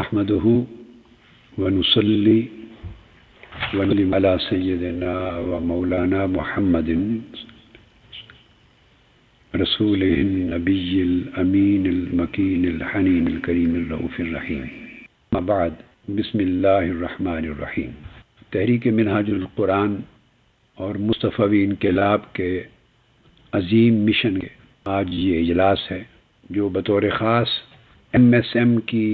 نحمده ونصلي ونسلم على سيدنا ومولانا محمد رسوله النبي الأمين المكين الحنين الكريم الرؤوف الرحيم. اما بعد، بسم اللہ الرحمن الرحیم. تحریک منہاج القرآن اور مصطفی انقلاب کے عظیم مشن کے آج یہ اجلاس ہے جو بطور خاص MSM کی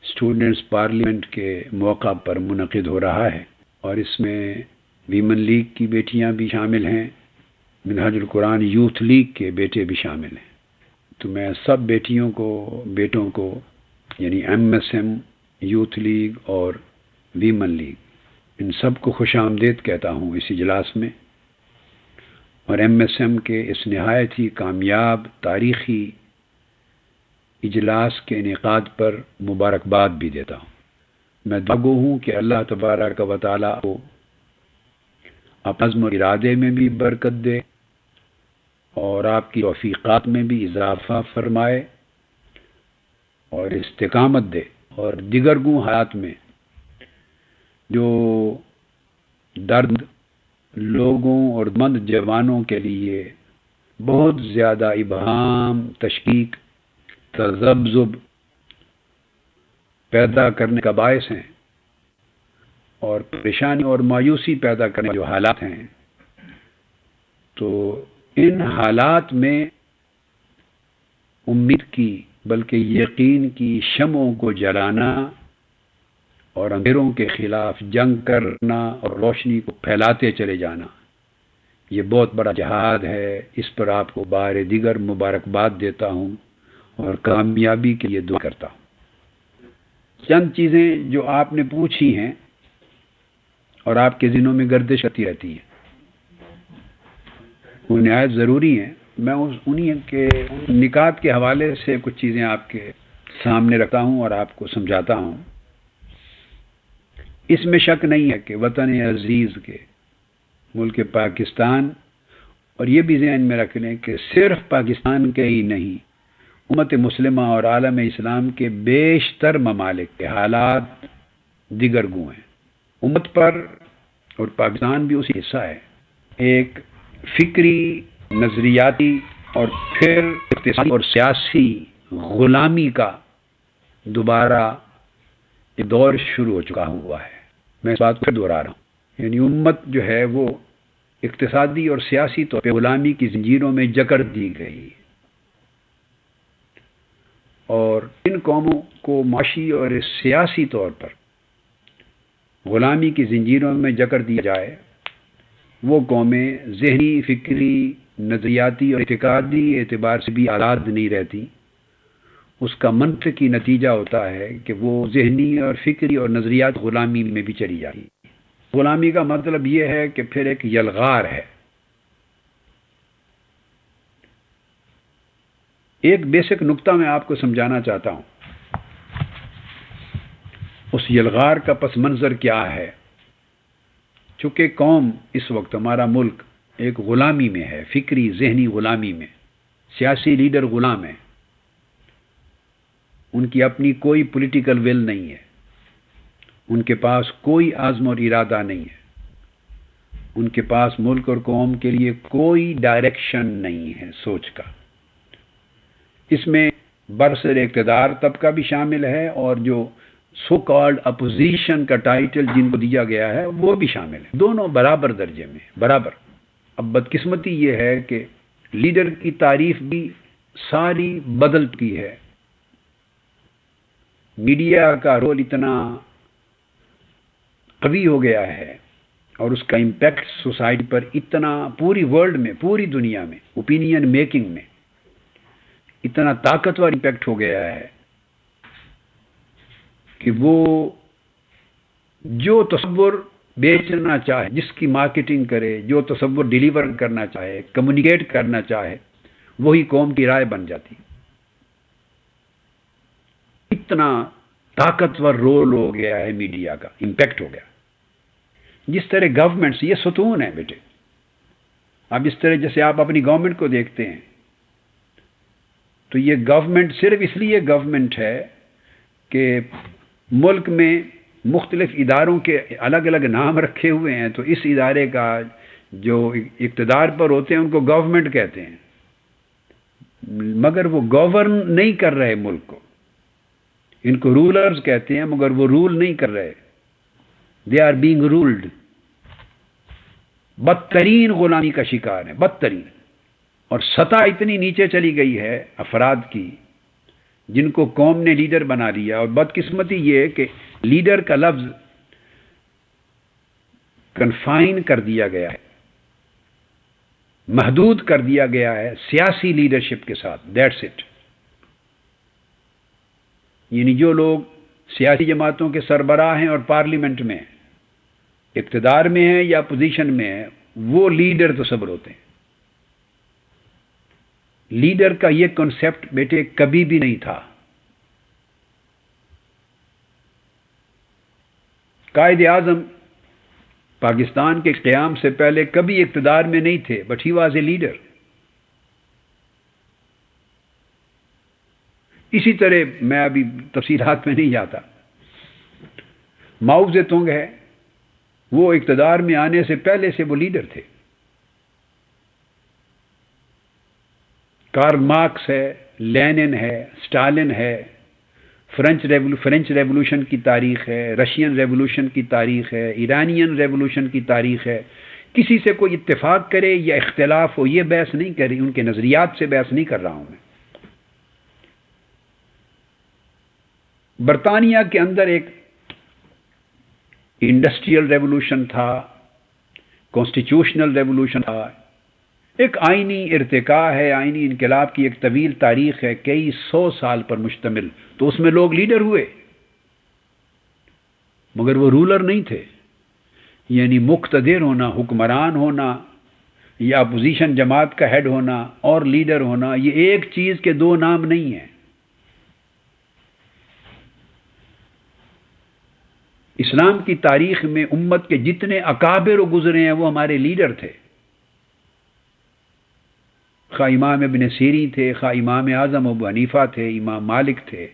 اسٹوڈنٹس پارلیمنٹ کے موقع پر منعقد ہو رہا ہے، اور اس میں ویمن لیگ کی بیٹیاں بھی شامل ہیں، منہاج القرآن یوتھ لیگ کے بیٹے بھی شامل ہیں. تو میں سب بیٹوں کو یعنی MSM، یوتھ لیگ اور ویمن لیگ، ان سب کو خوش آمدید کہتا ہوں اس اجلاس میں، اور MSM کے اس نہایت ہی کامیاب تاریخی اجلاس کے انعقاد پر مبارکباد بھی دیتا ہوں. میں دعاگو ہوں کہ اللہ تبارک و تعالیٰ کو عزم و ارادے میں بھی برکت دے اور آپ کی توفیقات میں بھی اضافہ فرمائے اور استقامت دے، اور دیگرگوں حالات میں جو درد لوگوں اور مند جوانوں کے لیے بہت زیادہ ابہام، تشکیک، تذبذب پیدا کرنے کا باعث ہیں اور پریشانی اور مایوسی پیدا کرنے جو حالات ہیں، تو ان حالات میں امید کی بلکہ یقین کی شمعوں کو جلانا اور اندھیروں کے خلاف جنگ کرنا اور روشنی کو پھیلاتے چلے جانا، یہ بہت بڑا جہاد ہے. اس پر آپ کو بار دیگر مبارکباد دیتا ہوں اور کامیابی کے لیے دعا کرتا ہوں. چند چیزیں جو آپ نے پوچھی ہیں اور آپ کے ذہنوں میں گردش کرتی رہتی ہیں، وہ نہایت ضروری ہیں. میں انہی کے نکات کے حوالے سے کچھ چیزیں آپ کے سامنے رکھتا ہوں اور آپ کو سمجھاتا ہوں. اس میں شک نہیں ہے کہ وطن عزیز کے ملک پاکستان، اور یہ بھی ذہن میں رکھ لیں کہ صرف پاکستان کے ہی نہیں، امت مسلمہ اور عالم اسلام کے بیشتر ممالک کے حالات دیگر گوں ہیں. امت پر اور پاکستان بھی اسی حصہ ہے، ایک فکری، نظریاتی اور پھر اقتصادی اور سیاسی غلامی کا دوبارہ ایک دور شروع ہو چکا ہوا ہے. میں اس بات کو دہرا رہا ہوں، یعنی امت جو ہے وہ اقتصادی اور سیاسی طور پہ غلامی کی زنجیروں میں جکڑ دی گئی، اور ان قوموں کو معاشی اور سیاسی طور پر غلامی کی زنجیروں میں جکڑ دیا جائے، وہ قومیں ذہنی، فکری، نظریاتی اور اعتقادی اعتبار سے بھی آزاد نہیں رہتی. اس کا منطقی نتیجہ ہوتا ہے کہ وہ ذہنی اور فکری اور نظریات غلامی میں بھی چلی جاتی. غلامی کا مطلب یہ ہے کہ پھر ایک یلغار ہے. ایک بیسک نقطہ میں آپ کو سمجھانا چاہتا ہوں، اس یلغار کا پس منظر کیا ہے. چونکہ قوم اس وقت، ہمارا ملک ایک غلامی میں ہے، فکری ذہنی غلامی میں. سیاسی لیڈر غلام ہیں، ان کی اپنی کوئی پولیٹیکل ول نہیں ہے، ان کے پاس کوئی عزم اور ارادہ نہیں ہے، ان کے پاس ملک اور قوم کے لیے کوئی ڈائریکشن نہیں ہے سوچ کا. اس میں برسر اقتدار طبقہ بھی شامل ہے، اور جو سو کالڈ اپوزیشن کا ٹائٹل جن کو دیا گیا ہے وہ بھی شامل ہے. دونوں برابر درجے میں، برابر. اب بدقسمتی یہ ہے کہ لیڈر کی تعریف بھی ساری بدل کی ہے. میڈیا کا رول اتنا قوی ہو گیا ہے اور اس کا امپیکٹ سوسائٹی پر اتنا، پوری ورلڈ میں، پوری دنیا میں اوپینین میکنگ میں اتنا طاقتور امپیکٹ ہو گیا ہے کہ وہ جو تصور بیچنا چاہے، جس کی مارکیٹنگ کرے، جو تصور ڈیلیور کرنا چاہے، کمیونیکیٹ کرنا چاہے، وہی قوم کی رائے بن جاتی. اتنا طاقتور رول ہو گیا ہے میڈیا کا، امپیکٹ ہو گیا. جس طرح گورنمنٹس یہ ستون ہیں بیٹے. اب اس طرح جیسے آپ اپنی گورنمنٹ کو دیکھتے ہیں، تو یہ گورنمنٹ صرف اس لیے گورنمنٹ ہے کہ ملک میں مختلف اداروں کے الگ الگ نام رکھے ہوئے ہیں، تو اس ادارے کا جو اقتدار پر ہوتے ہیں ان کو گورنمنٹ کہتے ہیں، مگر وہ گورن نہیں کر رہے ملک کو. ان کو رولرز کہتے ہیں مگر وہ رول نہیں کر رہے. They are being ruled. بدترین غلامی کا شکار ہے، بدترین. اور سطح اتنی نیچے چلی گئی ہے افراد کی جن کو قوم نے لیڈر بنا لیا. اور بدقسمتی یہ ہے کہ لیڈر کا لفظ کنفائن کر دیا گیا ہے، محدود کر دیا گیا ہے سیاسی لیڈرشپ کے ساتھ. That's it. یعنی جو لوگ سیاسی جماعتوں کے سربراہ ہیں اور پارلیمنٹ میں اقتدار میں ہیں یا پوزیشن میں ہیں، وہ لیڈر تصور ہوتے ہیں. لیڈر کا یہ کنسپٹ بیٹے کبھی بھی نہیں تھا. قائد اعظم پاکستان کے قیام سے پہلے کبھی اقتدار میں نہیں تھے، but he was a leader. اسی طرح میں ابھی تفصیلات میں نہیں جاتا. ماؤ زے تونگ ہے، وہ اقتدار میں آنے سے پہلے سے وہ لیڈر تھے. کارل مارکس ہے، لینن ہے، اسٹالن ہے. فرینچ ریولوشن کی تاریخ ہے، رشین ریولوشن کی تاریخ ہے، ایرانین ریولوشن کی تاریخ ہے. کسی سے کوئی اتفاق کرے یا اختلاف ہو، یہ بحث نہیں کر رہی، ان کے نظریات سے بحث نہیں کر رہا ہوں میں. برطانیہ کے اندر ایک انڈسٹریل ریولوشن تھا، کانسٹیٹیوشنل ریولوشن تھا، ایک آئینی ارتقاء ہے، آئینی انقلاب کی ایک طویل تاریخ ہے، کئی 100 سال پر مشتمل. تو اس میں لوگ لیڈر ہوئے مگر وہ رولر نہیں تھے. یعنی مقتدر ہونا، حکمران ہونا یا اپوزیشن جماعت کا ہیڈ ہونا اور لیڈر ہونا، یہ ایک چیز کے دو نام نہیں ہیں. اسلام کی تاریخ میں امت کے جتنے اکابر گزرے ہیں وہ ہمارے لیڈر تھے. خواہ امام ابن سیری تھے، خواہ امام اعظم ابو حنیفہ تھے، امام مالک تھے،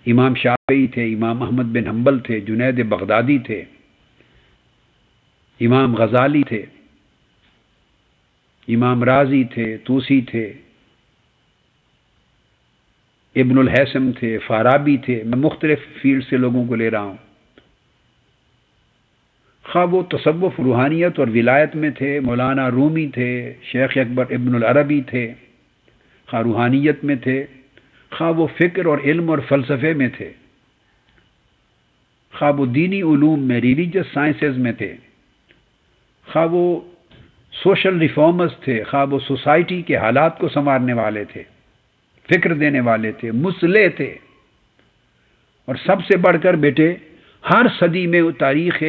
امام شافعی تھے، امام احمد بن حنبل تھے، جنید بغدادی تھے، امام غزالی تھے، امام رازی تھے، توسی تھے، ابن الحیثم تھے، فارابی تھے. میں مختلف فیلڈ سے لوگوں کو لے رہا ہوں. خواہ وہ تصوف، روحانیت اور ولایت میں تھے، مولانا رومی تھے، شیخ اکبر ابن العربی تھے، خواہ روحانیت میں تھے، خواہ وہ فکر اور علم اور فلسفے میں تھے، خواہ وہ دینی علوم میں ریلیجس سائنسز میں تھے، خواہ وہ سوشل ریفارمرز تھے، خواہ وہ سوسائٹی کے حالات کو سنوارنے والے تھے، فکر دینے والے تھے، مصلح تھے. اور سب سے بڑھ کر بیٹے ہر صدی میں تاریخ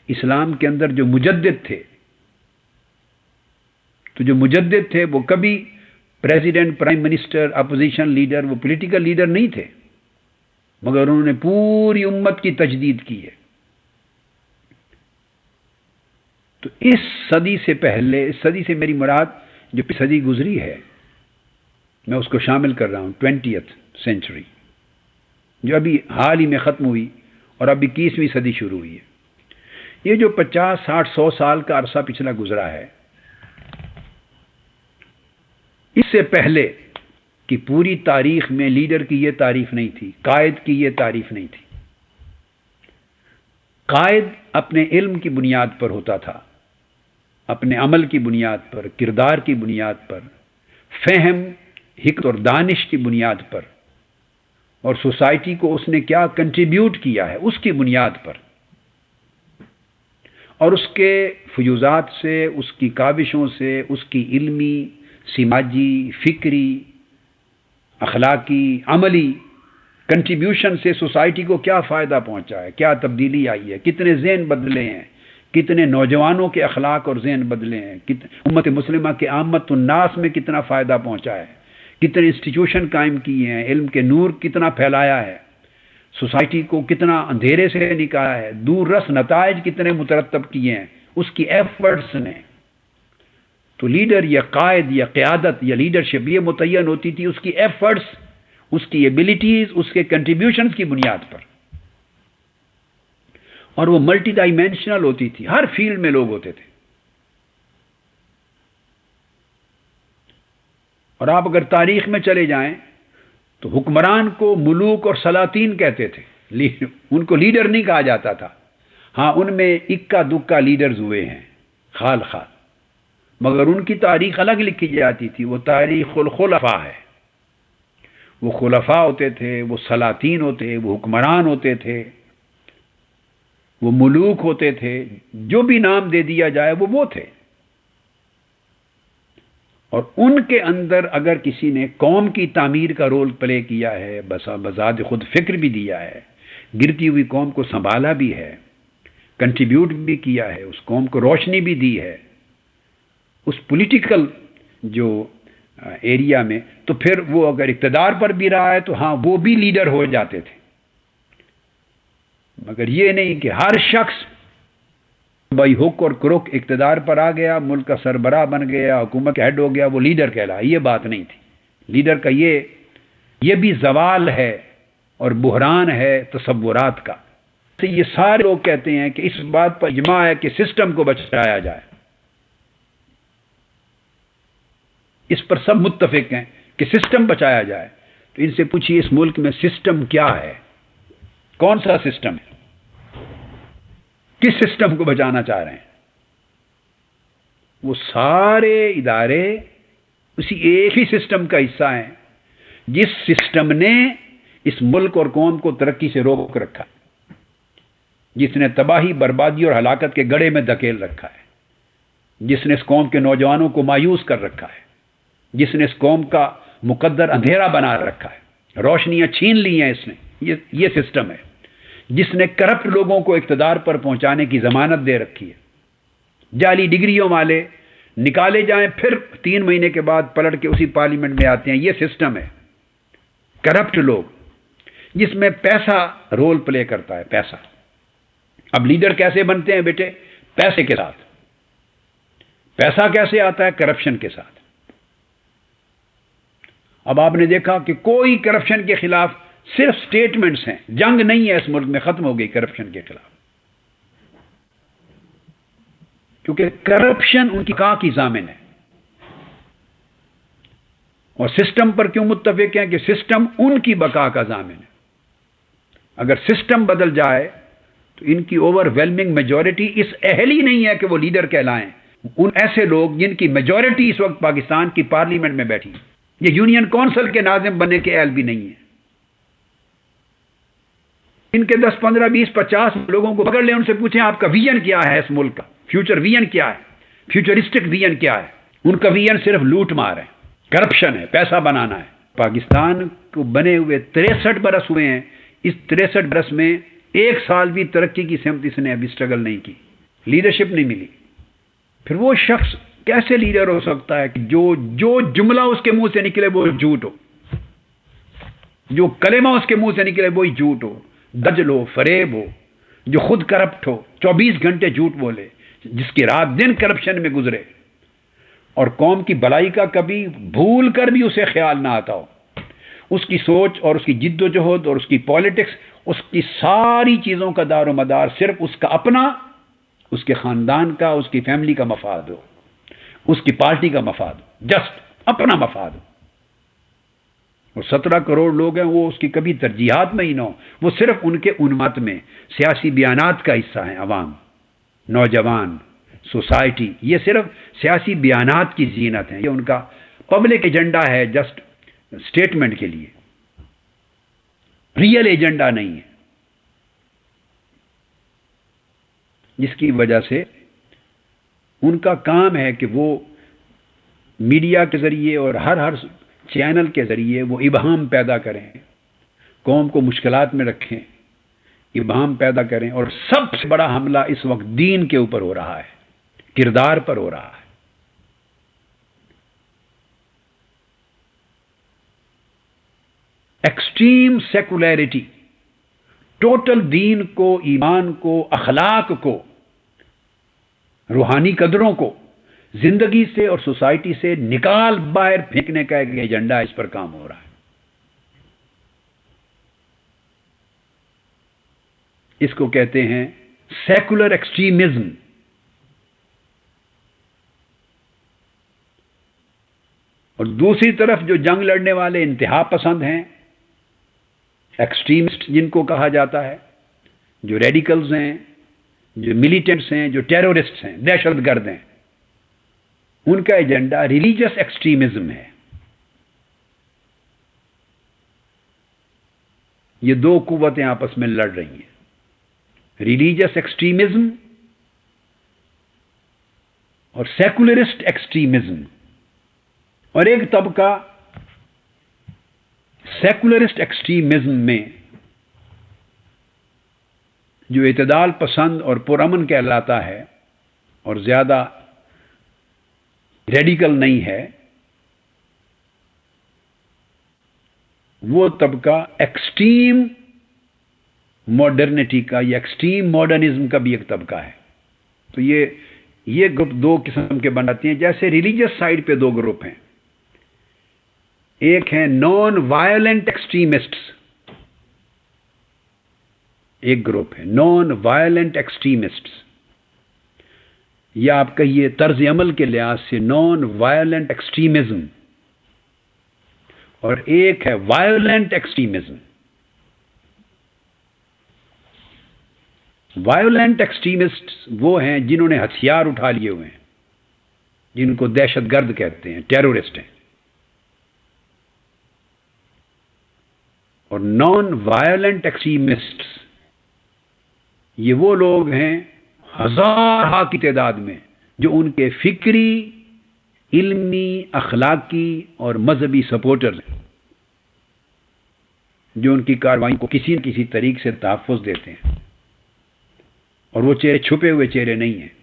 اسلام کے اندر جو مجدد تھے، تو جو مجدد تھے وہ کبھی president, prime minister, opposition leader, وہ پولیٹیکل لیڈر نہیں تھے مگر انہوں نے پوری امت کی تجدید کی ہے. تو اس صدی سے پہلے، اس صدی سے میری مراد جو صدی گزری ہے میں اس کو شامل کر رہا ہوں، 20th سینچری جو ابھی حال ہی میں ختم ہوئی اور اب 21ویں صدی شروع ہوئی ہے. یہ جو 50، 60، 100 سال کا عرصہ پچھلا گزرا ہے، اس سے پہلے کی پوری تاریخ میں لیڈر کی یہ تعریف نہیں تھی، قائد کی یہ تعریف نہیں تھی. قائد اپنے علم کی بنیاد پر ہوتا تھا، اپنے عمل کی بنیاد پر، کردار کی بنیاد پر، فہم، حکمت اور دانش کی بنیاد پر، اور سوسائٹی کو اس نے کیا کنٹریبیوٹ کیا ہے اس کی بنیاد پر، اور اس کے فیوزات سے، اس کی کاوشوں سے، اس کی علمی، سماجی، فکری، اخلاقی، عملی کنٹریبیوشن سے سوسائٹی کو کیا فائدہ پہنچا ہے، کیا تبدیلی آئی ہے، کتنے ذہن بدلے ہیں، کتنے نوجوانوں کے اخلاق اور ذہن بدلے ہیں، امت مسلمہ کے عامت الناس میں کتنا فائدہ پہنچا ہے، کتنے انسٹیٹیوشن قائم کیے ہیں، علم کے نور کتنا پھیلایا ہے، سوسائٹی کو کتنا اندھیرے سے نکالا ہے، دور رس نتائج کتنے مترتب کیے ہیں اس کی ایفرٹس نے. تو لیڈر یا قائد یا قیادت یا لیڈرشپ یہ متعین ہوتی تھی اس کی ایفرٹس، اس کی ایبلٹیز، اس کے کنٹریبیوشنز کی بنیاد پر. اور وہ ملٹی ڈائمینشنل ہوتی تھی، ہر فیلڈ میں لوگ ہوتے تھے. اور آپ اگر تاریخ میں چلے جائیں تو حکمران کو ملوک اور سلاطین کہتے تھے، ان کو لیڈر نہیں کہا جاتا تھا. ہاں ان میں اکا دکا لیڈرز ہوئے ہیں خال خال، مگر ان کی تاریخ الگ لکھی جاتی تھی. وہ تاریخ الخلفاء ہے. وہ خلفاء ہوتے تھے، وہ سلاطین ہوتے، وہ حکمران ہوتے تھے، وہ ملوک ہوتے تھے، جو بھی نام دے دیا جائے وہ تھے. اور ان کے اندر اگر کسی نے قوم کی تعمیر کا رول پلے کیا ہے، بذات خود فکر بھی دیا ہے، گرتی ہوئی قوم کو سنبھالا بھی ہے، کنٹریبیوٹ بھی کیا ہے، اس قوم کو روشنی بھی دی ہے اس پولیٹیکل جو ایریا میں، تو پھر وہ اگر اقتدار پر بھی رہا ہے تو ہاں وہ بھی لیڈر ہو جاتے تھے. مگر یہ نہیں کہ ہر شخص بائی ہک اور کروک اقتدار پر آ گیا، ملک کا سربراہ بن گیا، حکومت کا ہیڈ ہو گیا، وہ لیڈر کہلایا. یہ بات نہیں تھی. لیڈر کا یہ بھی زوال ہے اور بحران ہے تصورات کا. یہ سارے لوگ کہتے ہیں کہ اس بات پر اجماع ہے کہ سسٹم کو بچایا جائے. اس پر سب متفق ہیں کہ سسٹم بچایا جائے. تو ان سے پوچھیے اس ملک میں سسٹم کیا ہے؟ کون سا سسٹم ہے؟ کس سسٹم کو بچانا چاہ رہے ہیں؟ وہ سارے ادارے اسی ایک ہی سسٹم کا حصہ ہیں جس سسٹم نے اس ملک اور قوم کو ترقی سے روک رکھا ہے، جس نے تباہی، بربادی اور ہلاکت کے گڑھے میں دھکیل رکھا ہے، جس نے اس قوم کے نوجوانوں کو مایوس کر رکھا ہے، جس نے اس قوم کا مقدر اندھیرا بنا رکھا ہے، روشنیاں چھین لی ہیں اس نے. یہ سسٹم ہے جس نے کرپٹ لوگوں کو اقتدار پر پہنچانے کی ضمانت دے رکھی ہے. جعلی ڈگریوں والے نکالے جائیں، پھر 3 مہینے کے بعد پلٹ کے اسی پارلیمنٹ میں آتے ہیں. یہ سسٹم ہے. کرپٹ لوگ جس میں پیسہ رول پلے کرتا ہے. پیسہ. اب لیڈر کیسے بنتے ہیں بیٹے؟ پیسے کے ساتھ. پیسہ کیسے آتا ہے؟ کرپشن کے ساتھ. اب آپ نے دیکھا کہ کوئی کرپشن کے خلاف صرف سٹیٹمنٹس ہیں، جنگ نہیں ہے اس ملک میں، ختم ہو گئی کرپشن کے خلاف. کیونکہ کرپشن ان کی بقا کی ضامن ہے. اور سسٹم پر کیوں متفق ہیں؟ کہ سسٹم ان کی بقا کا ضامن ہے. اگر سسٹم بدل جائے تو ان کی اوور ویلمنگ میجورٹی اس اہل ہی نہیں ہے کہ وہ لیڈر کہلائیں. ان ایسے لوگ جن کی میجورٹی اس وقت پاکستان کی پارلیمنٹ میں بیٹھی، یہ یونین کونسل کے ناظم بننے کے اہل بھی نہیں ہیں. ان کے 10 15 20 50 لوگوں کو پکڑ لیں، ان سے پوچھیں آپ کا ویژن کیا ہے اس ملک کا، فیوچر ویژن کیا ہے، فیوچرسٹک ویژن کیا ہے. ان کا ویژن صرف لوٹ مار ہے، کرپشن ہے، پیسہ بنانا ہے. پاکستان کو بنے ہوئے 63 برس ہوئے ہیں. اس 63 برس میں 1 سال بھی ترقی کی سمت اس نے ابھی سٹرگل نہیں کی، لیڈرشپ نہیں ملی. پھر وہ شخص کیسے لیڈر ہو سکتا ہے کہ جو جملہ اس کے منہ سے نکلے وہ جھوٹ ہو، جو کلمہ اس کے منہ سے نکلے وہی جھوٹ ہو، دجل ہو، فریب ہو، جو خود کرپٹ ہو، 24 گھنٹے جھوٹ بولے، جس کی رات دن کرپشن میں گزرے، اور قوم کی بھلائی کا کبھی بھول کر بھی اسے خیال نہ آتا ہو. اس کی سوچ اور اس کی جد و جہد اور اس کی پالیٹکس، اس کی ساری چیزوں کا دار و مدار صرف اس کا اپنا، اس کے خاندان کا، اس کی فیملی کا مفاد ہو، اس کی پارٹی کا مفاد ہو، جسٹ اپنا مفاد ہو. اور 17 کروڑ لوگ ہیں، وہ اس کی کبھی ترجیحات میں ہی نہ ہو، وہ صرف ان کے عنوات میں سیاسی بیانات کا حصہ ہیں. عوام، نوجوان، سوسائٹی، یہ صرف سیاسی بیانات کی زینت ہیں. یہ ان کا پبلک ایجنڈا ہے، جسٹ سٹیٹمنٹ کے لیے، ریئل ایجنڈا نہیں ہے. جس کی وجہ سے ان کا کام ہے کہ وہ میڈیا کے ذریعے اور ہر چینل کے ذریعے وہ ابہام پیدا کریں، قوم کو مشکلات میں رکھیں، ابہام پیدا کریں. اور سب سے بڑا حملہ اس وقت دین کے اوپر ہو رہا ہے، کردار پر ہو رہا ہے. ایکسٹریم سیکولیرٹی، ٹوٹل دین کو، ایمان کو، اخلاق کو، روحانی قدروں کو زندگی سے اور سوسائٹی سے نکال باہر پھینکنے کا ایک ایجنڈا اس پر کام ہو رہا ہے. اس کو کہتے ہیں سیکولر ایکسٹریمزم، اور دوسری طرف جو جنگ لڑنے والے انتہا پسند ہیں، ایکسٹریمسٹ جن کو کہا جاتا ہے، جو ریڈیکلز ہیں، جو ملیٹنٹس ہیں، جو ٹیرورسٹس ہیں، دہشت گرد ہیں، ان کا ایجنڈا ریلیجس ایکسٹریمزم ہے۔ یہ دو قوتیں آپس میں لڑ رہی ہیں، ریلیجس ایکسٹریمزم اور سیکولرسٹ ایکسٹریمزم، اور ایک طبقہ سیکولرسٹ ایکسٹریمزم میں جو اعتدال پسند اور پرامن کہلاتا ہے اور زیادہ ریڈیکل نہیں ہے، وہ طبقہ ایکسٹریم ماڈرنٹی کا یا ایکسٹریم ماڈرنزم کا بھی ایک طبقہ ہے۔ تو یہ گروپ دو قسم کے بناتے ہیں۔ جیسے ریلیجس سائڈ پہ دو گروپ ہیں، ایک ہے نان وائلنٹ ایکسٹریمسٹس، ایک گروپ ہے نان وائلنٹ ایکسٹریمسٹس، یا آپ کہیے طرز عمل کے لحاظ سے نان وائلنٹ ایکسٹریمزم، اور ایک ہے وائلنٹ ایکسٹریمزم۔ وائلنٹ ایکسٹریمسٹ وہ ہیں جنہوں نے ہتھیار اٹھا لیے ہوئے ہیں، جن کو دہشت گرد کہتے ہیں، ٹیرورسٹ ہیں۔ اور نان وائلنٹ ایکسٹریمسٹ یہ وہ لوگ ہیں ہزارہ کی تعداد میں جو ان کے فکری، علمی، اخلاقی اور مذہبی سپورٹرز ہیں، جو ان کی کارروائی کو کسی نہ کسی طریقے سے تحفظ دیتے ہیں، اور وہ چہرے چھپے ہوئے چہرے نہیں ہیں۔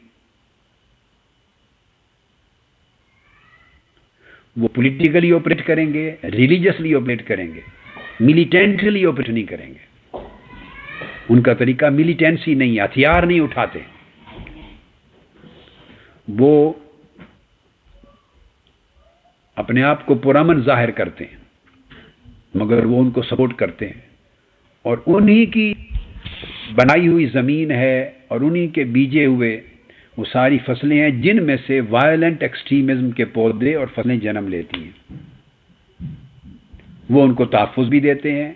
وہ پولیٹیکلی آپریٹ کریں گے، ریلیجسلی آپریٹ کریں گے، ملیٹنٹلی آپریٹ نہیں کریں گے۔ ان کا طریقہ ملیٹنسی نہیں، ہتھیار نہیں اٹھاتے، وہ اپنے آپ کو پرامن ظاہر کرتے ہیں، مگر وہ ان کو سپورٹ کرتے ہیں، اور انہی کی بنائی ہوئی زمین ہے اور انہی کے بیجے ہوئے وہ ساری فصلیں ہیں جن میں سے وائلنٹ ایکسٹریمزم کے پودے اور فصلیں جنم لیتی ہیں۔ وہ ان کو تحفظ بھی دیتے ہیں،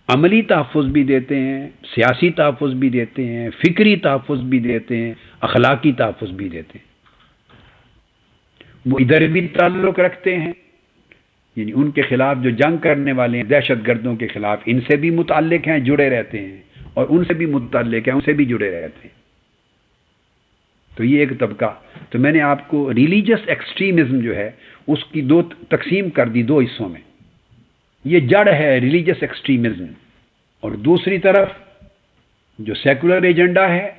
عملی تحفظ بھی دیتے ہیں، سیاسی تحفظ بھی دیتے ہیں، فکری تحفظ بھی دیتے ہیں، اخلاقی تحفظ بھی دیتے ہیں۔ وہ ادھر بھی تعلق رکھتے ہیں، یعنی ان کے خلاف جو جنگ کرنے والے ہیں دہشت گردوں کے خلاف، ان سے بھی متعلق ہیں، جڑے رہتے ہیں، اور ان سے بھی متعلق ہیں، ان سے بھی جڑے رہتے ہیں۔ تو یہ ایک طبقہ۔ تو میں نے آپ کو ریلیجس ایکسٹریمزم جو ہے اس کی دو تقسیم کر دی، دو حصوں میں۔ یہ جڑ ہے ریلیجس ایکسٹریمزم، اور دوسری طرف جو سیکولر ایجنڈا ہے۔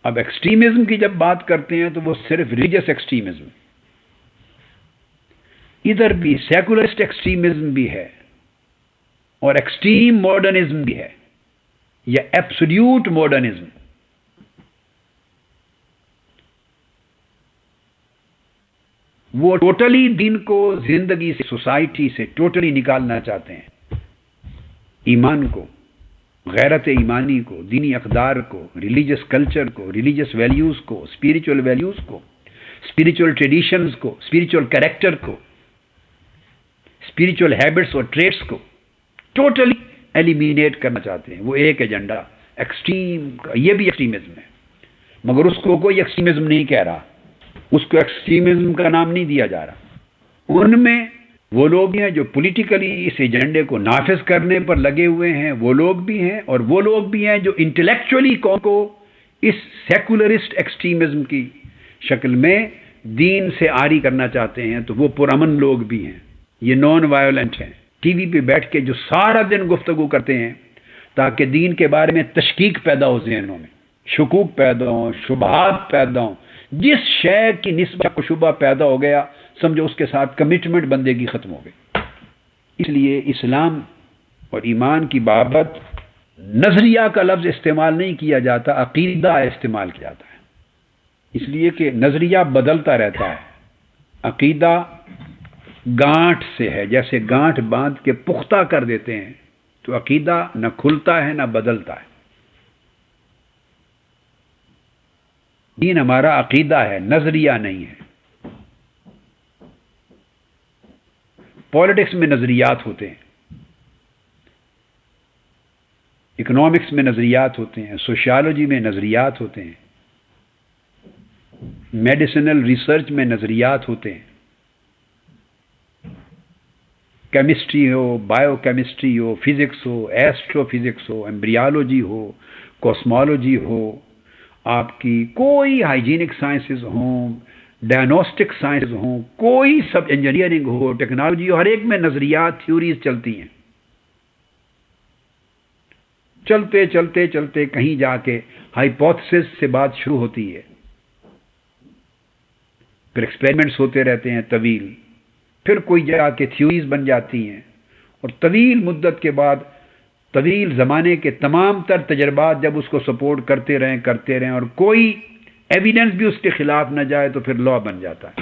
اب ایکسٹریمزم کی جب بات کرتے ہیں تو وہ صرف ریلیجس ایکسٹریمزم، ادھر بھی سیکولرسٹ ایکسٹریمزم بھی ہے اور ایکسٹریم ماڈرنزم بھی ہے، یا ایبسولوٹ ماڈرنزم۔ وہ ٹوٹلی دین کو زندگی سے، سوسائٹی سے ٹوٹلی نکالنا چاہتے ہیں، ایمان کو، غیرت ایمانی کو، دینی اقدار کو، ریلیجس کلچر کو، ریلیجس ویلیوز کو، اسپریچول ویلیوز کو، اسپریچول ٹریڈیشنز کو، اسپریچول کریکٹر کو، اسپریچول ہیبٹس اور ٹریٹس کو ٹوٹلی ایلیمینیٹ کرنا چاہتے ہیں۔ وہ ایک ایجنڈا ایکسٹریم کا، یہ بھی ایکسٹریمزم ہے، مگر اس کو کوئی ایکسٹریمزم نہیں کہہ رہا، اس کو ایکسٹریمزم کا نام نہیں دیا جا رہا۔ ان میں وہ لوگ ہیں جو پولیٹیکلی اس ایجنڈے کو نافذ کرنے پر لگے ہوئے ہیں، وہ لوگ بھی ہیں، اور وہ لوگ بھی ہیں جو انٹلیکچولی قوم کو اس سیکولرسٹ ایکسٹریمزم کی شکل میں دین سے عاری کرنا چاہتے ہیں۔ تو وہ پرامن لوگ بھی ہیں، یہ نان وائلنٹ ہیں، ٹی وی پہ بیٹھ کے جو سارا دن گفتگو کرتے ہیں تاکہ دین کے بارے میں تشکیک پیدا ہو، ذہنوں میں شکوک پیدا ہوں، شبہات پیدا ہوں۔ جس شے کی نسبت کو شبہ پیدا ہو گیا، سمجھو اس کے ساتھ کمٹمنٹ بندے کی ختم ہو گئی۔ اس لیے اسلام اور ایمان کی بابت نظریہ کا لفظ استعمال نہیں کیا جاتا، عقیدہ استعمال کیا جاتا ہے، اس لیے کہ نظریہ بدلتا رہتا ہے۔ عقیدہ گانٹھ سے ہے، جیسے گانٹھ باندھ کے پختہ کر دیتے ہیں، تو عقیدہ نہ کھلتا ہے نہ بدلتا ہے۔ دین ہمارا عقیدہ ہے، نظریہ نہیں ہے۔ پالیٹکس میں نظریات ہوتے ہیں، اکنامکس میں نظریات ہوتے ہیں، سوشیالوجی میں نظریات ہوتے ہیں، میڈیسنل ریسرچ میں نظریات ہوتے ہیں، کیمسٹری ہو، بایو کیمسٹری ہو، فزکس ہو، ایسٹرو فزکس ہو، ایمبریالوجی ہو، کوسمالوجی ہو، آپ کی کوئی ہائیجینک سائنسز ہوں، ڈائنوسٹک سائنسز ہوں، کوئی سب انجینئرنگ ہو، ٹیکنالوجی ہو، ہر ایک میں نظریات، تھیوریز چلتی ہیں۔ چلتے چلتے چلتے کہیں جا کے ہائیپوتھسس سے بات شروع ہوتی ہے، پھر ایکسپیریمنٹس ہوتے رہتے ہیں طویل، پھر کوئی جگہ کے تھیوریز بن جاتی ہیں، اور طویل مدت کے بعد، طویل زمانے کے تمام تر تجربات جب اس کو سپورٹ کرتے رہیں اور کوئی ایویڈنس بھی اس کے خلاف نہ جائے تو پھر لا بن جاتا ہے۔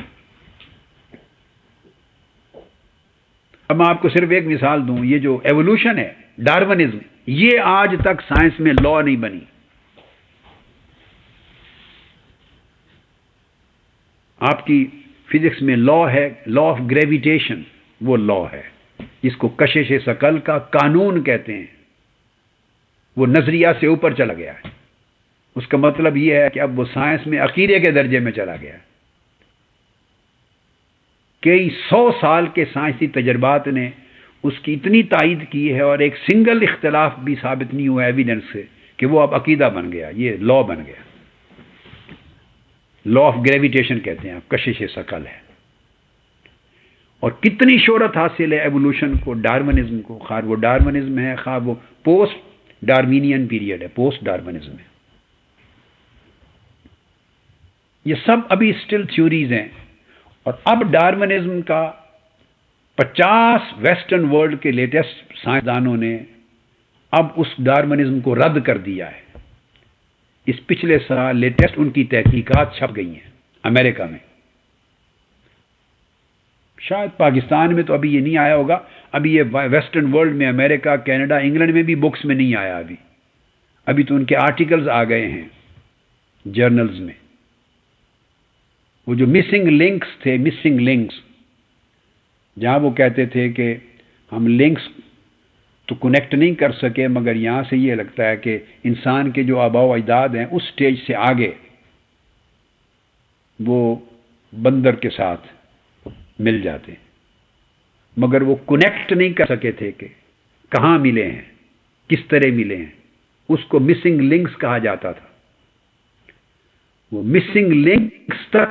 اب میں آپ کو صرف ایک مثال دوں، یہ جو ایوولوشن ہے، ڈارونزم، یہ آج تک سائنس میں لا نہیں بنی۔ آپ کی فزکس میں لا ہے، لا آف گریویٹیشن، وہ لا ہے جس کو کشش ثقل کا قانون کہتے ہیں، وہ نظریہ سے اوپر چلا گیا ہے۔ اس کا مطلب یہ ہے کہ اب وہ سائنس میں عقیدے کے درجے میں چلا گیا ہے۔ کئی 100 سال کے سائنسی تجربات نے اس کی اتنی تائید کی ہے، اور ایک سنگل اختلاف بھی ثابت نہیں ہوا ایویڈنس سے، کہ وہ اب عقیدہ بن گیا، یہ لا بن گیا۔ لا آف گریویٹیشن کہتے ہیں، اب کشش ثقل ہے۔ اور کتنی شہرت حاصل ہے ایوولوشن کو، ڈارونزم کو، خواہ وہ ڈارونزم ہے، خواہ وہ پوسٹ ڈارمینین پیریڈ ہے، پوسٹ ڈارونزم ہے۔ یہ سب ابھی سٹل تھیوریز ہیں، اور اب ڈارونزم کا 50 ویسٹرن ورلڈ کے لیٹسٹ سائنسدانوں نے اب اس ڈارونزم کو رد کر دیا ہے۔ اس پچھلے سال لیٹسٹ ان کی تحقیقات چھپ گئی ہیں امریکہ میں۔ شاید پاکستان میں تو ابھی یہ نہیں آیا ہوگا، ابھی یہ ویسٹرن ورلڈ میں، امریکہ، کینیڈا، انگلینڈ میں بھی بکس میں نہیں آیا ابھی تو ان کے آرٹیکلز آ گئے ہیں جرنلز میں۔ وہ جو مسنگ لنکس تھے، مسنگ لنکس، جہاں وہ کہتے تھے کہ ہم لنکس تو کنیکٹ نہیں کر سکے، مگر یہاں سے یہ لگتا ہے کہ انسان کے جو آباء و اجداد ہیں اس سٹیج سے آگے وہ بندر کے ساتھ مل جاتے ہیں، مگر وہ کنیکٹ نہیں کر سکے تھے کہ کہاں ملے ہیں، کس طرح ملے ہیں۔ اس کو مسنگ لنکس کہا جاتا تھا۔ وہ مسنگ لنکس تک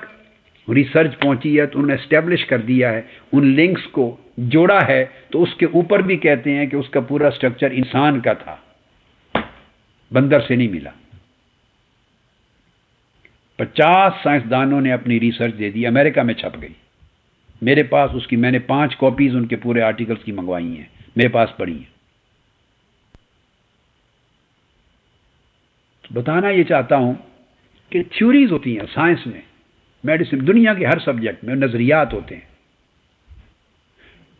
ریسرچ پہنچی ہے، تو انہوں نے اسٹیبلش کر دیا ہے، ان لنکس کو جوڑا ہے، تو اس کے اوپر بھی کہتے ہیں کہ اس کا پورا سٹرکچر انسان کا تھا، بندر سے نہیں ملا۔ 50 سائنسدانوں نے اپنی ریسرچ دے دی، امریکہ میں چھپ گئی۔ میرے پاس اس کی، میں نے 5 کاپیز ان کے پورے آرٹیکلز کی منگوائی ہیں، میرے پاس پڑھی ہیں۔ بتانا یہ چاہتا ہوں کہ تھیوریز ہوتی ہیں سائنس میں، میڈیسن، دنیا کے ہر سبجیکٹ میں نظریات ہوتے ہیں۔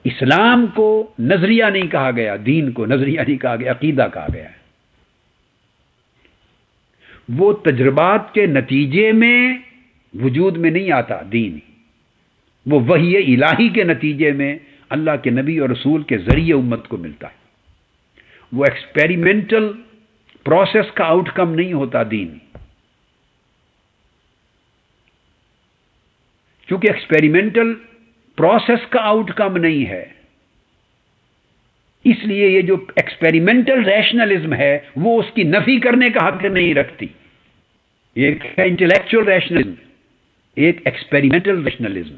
اسلام کو نظریہ نہیں کہا گیا، دین کو نظریہ نہیں کہا گیا، عقیدہ کہا گیا ہے۔ وہ تجربات کے نتیجے میں وجود میں نہیں آتا دین، وہ وحی الہی کے نتیجے میں اللہ کے نبی اور رسول کے ذریعے امت کو ملتا ہے۔ وہ ایکسپیریمنٹل پروسیس کا آؤٹ کم نہیں ہوتا دین، کیونکہ ایکسپیریمنٹل پروسیس کا آؤٹ کم نہیں ہے، اس لیے یہ جو ایکسپیریمنٹل ریشنلزم ہے وہ اس کی نفی کرنے کا حق نہیں رکھتی۔ ایک ہے انٹلیکچوئل ریشنلزم، ایک ایکسپیریمنٹل ریشنلزم،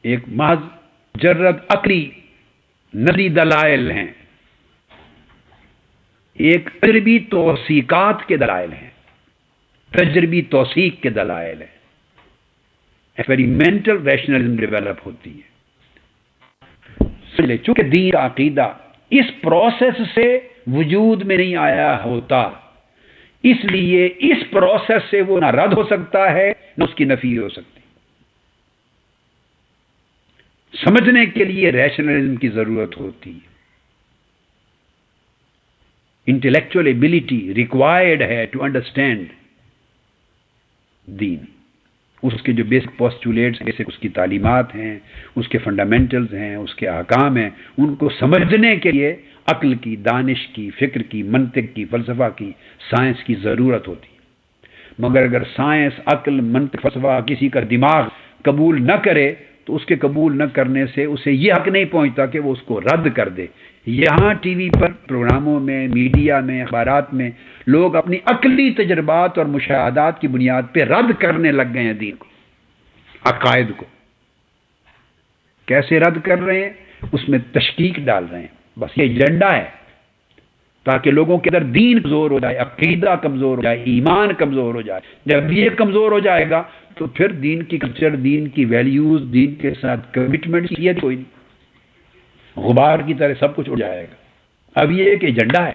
ایک محض مجرد عقلی نظری دلائل ہیں، ایک تجربی توثیقات کے دلائل ہیں، تجربی توثیق کے دلائل ہیں۔ ایکسپیریمنٹل ریشنلزم ڈیولپ ہوتی ہے، چونکہ دین کا عقیدہ اس پروسیس سے وجود میں نہیں آیا ہوتا، اس لیے اس پروسیس سے وہ نہ رد ہو سکتا ہے نہ اس کی نفی ہو سکتی۔ سمجھنے کے لیے ریشنلزم کی ضرورت ہوتی ہے، انٹلیکچوئل ایبلٹی ریکوائرڈ ہے ٹو انڈرسٹینڈ دین، اس کے جو بیسک پوسٹولیٹس، بیسک اس کی تعلیمات ہیں، اس کے فنڈامنٹلز ہیں، اس کے احکام ہیں، ان کو سمجھنے کے لیے عقل کی، دانش کی، فکر کی، منطق کی، فلسفہ کی، سائنس کی ضرورت ہوتی ہے۔ مگر اگر سائنس، عقل، منطق، فلسفہ کسی کا دماغ قبول نہ کرے تو اس کے قبول نہ کرنے سے اسے یہ حق نہیں پہنچتا کہ وہ اس کو رد کر دے۔ یہاں ٹی وی پر، پروگراموں میں، میڈیا میں، اخبارات میں لوگ اپنی عقلی تجربات اور مشاہدات کی بنیاد پہ رد کرنے لگ گئے ہیں دین کو، عقائد کو۔ کیسے رد کر رہے ہیں؟ اس میں تشکیک ڈال رہے ہیں، بس یہ ایجنڈا ہے تاکہ لوگوں کے اندر دین کمزور ہو جائے، عقیدہ کمزور ہو جائے، ایمان کمزور ہو جائے۔ جب یہ کمزور ہو جائے گا تو پھر دین کی کلچر، دین کی ویلیوز، دین کے ساتھ کمٹمنٹ کی کوئی نہیں، غبار کی طرح سب کچھ اڑ جائے گا۔ اب یہ ایک ایجنڈا ہے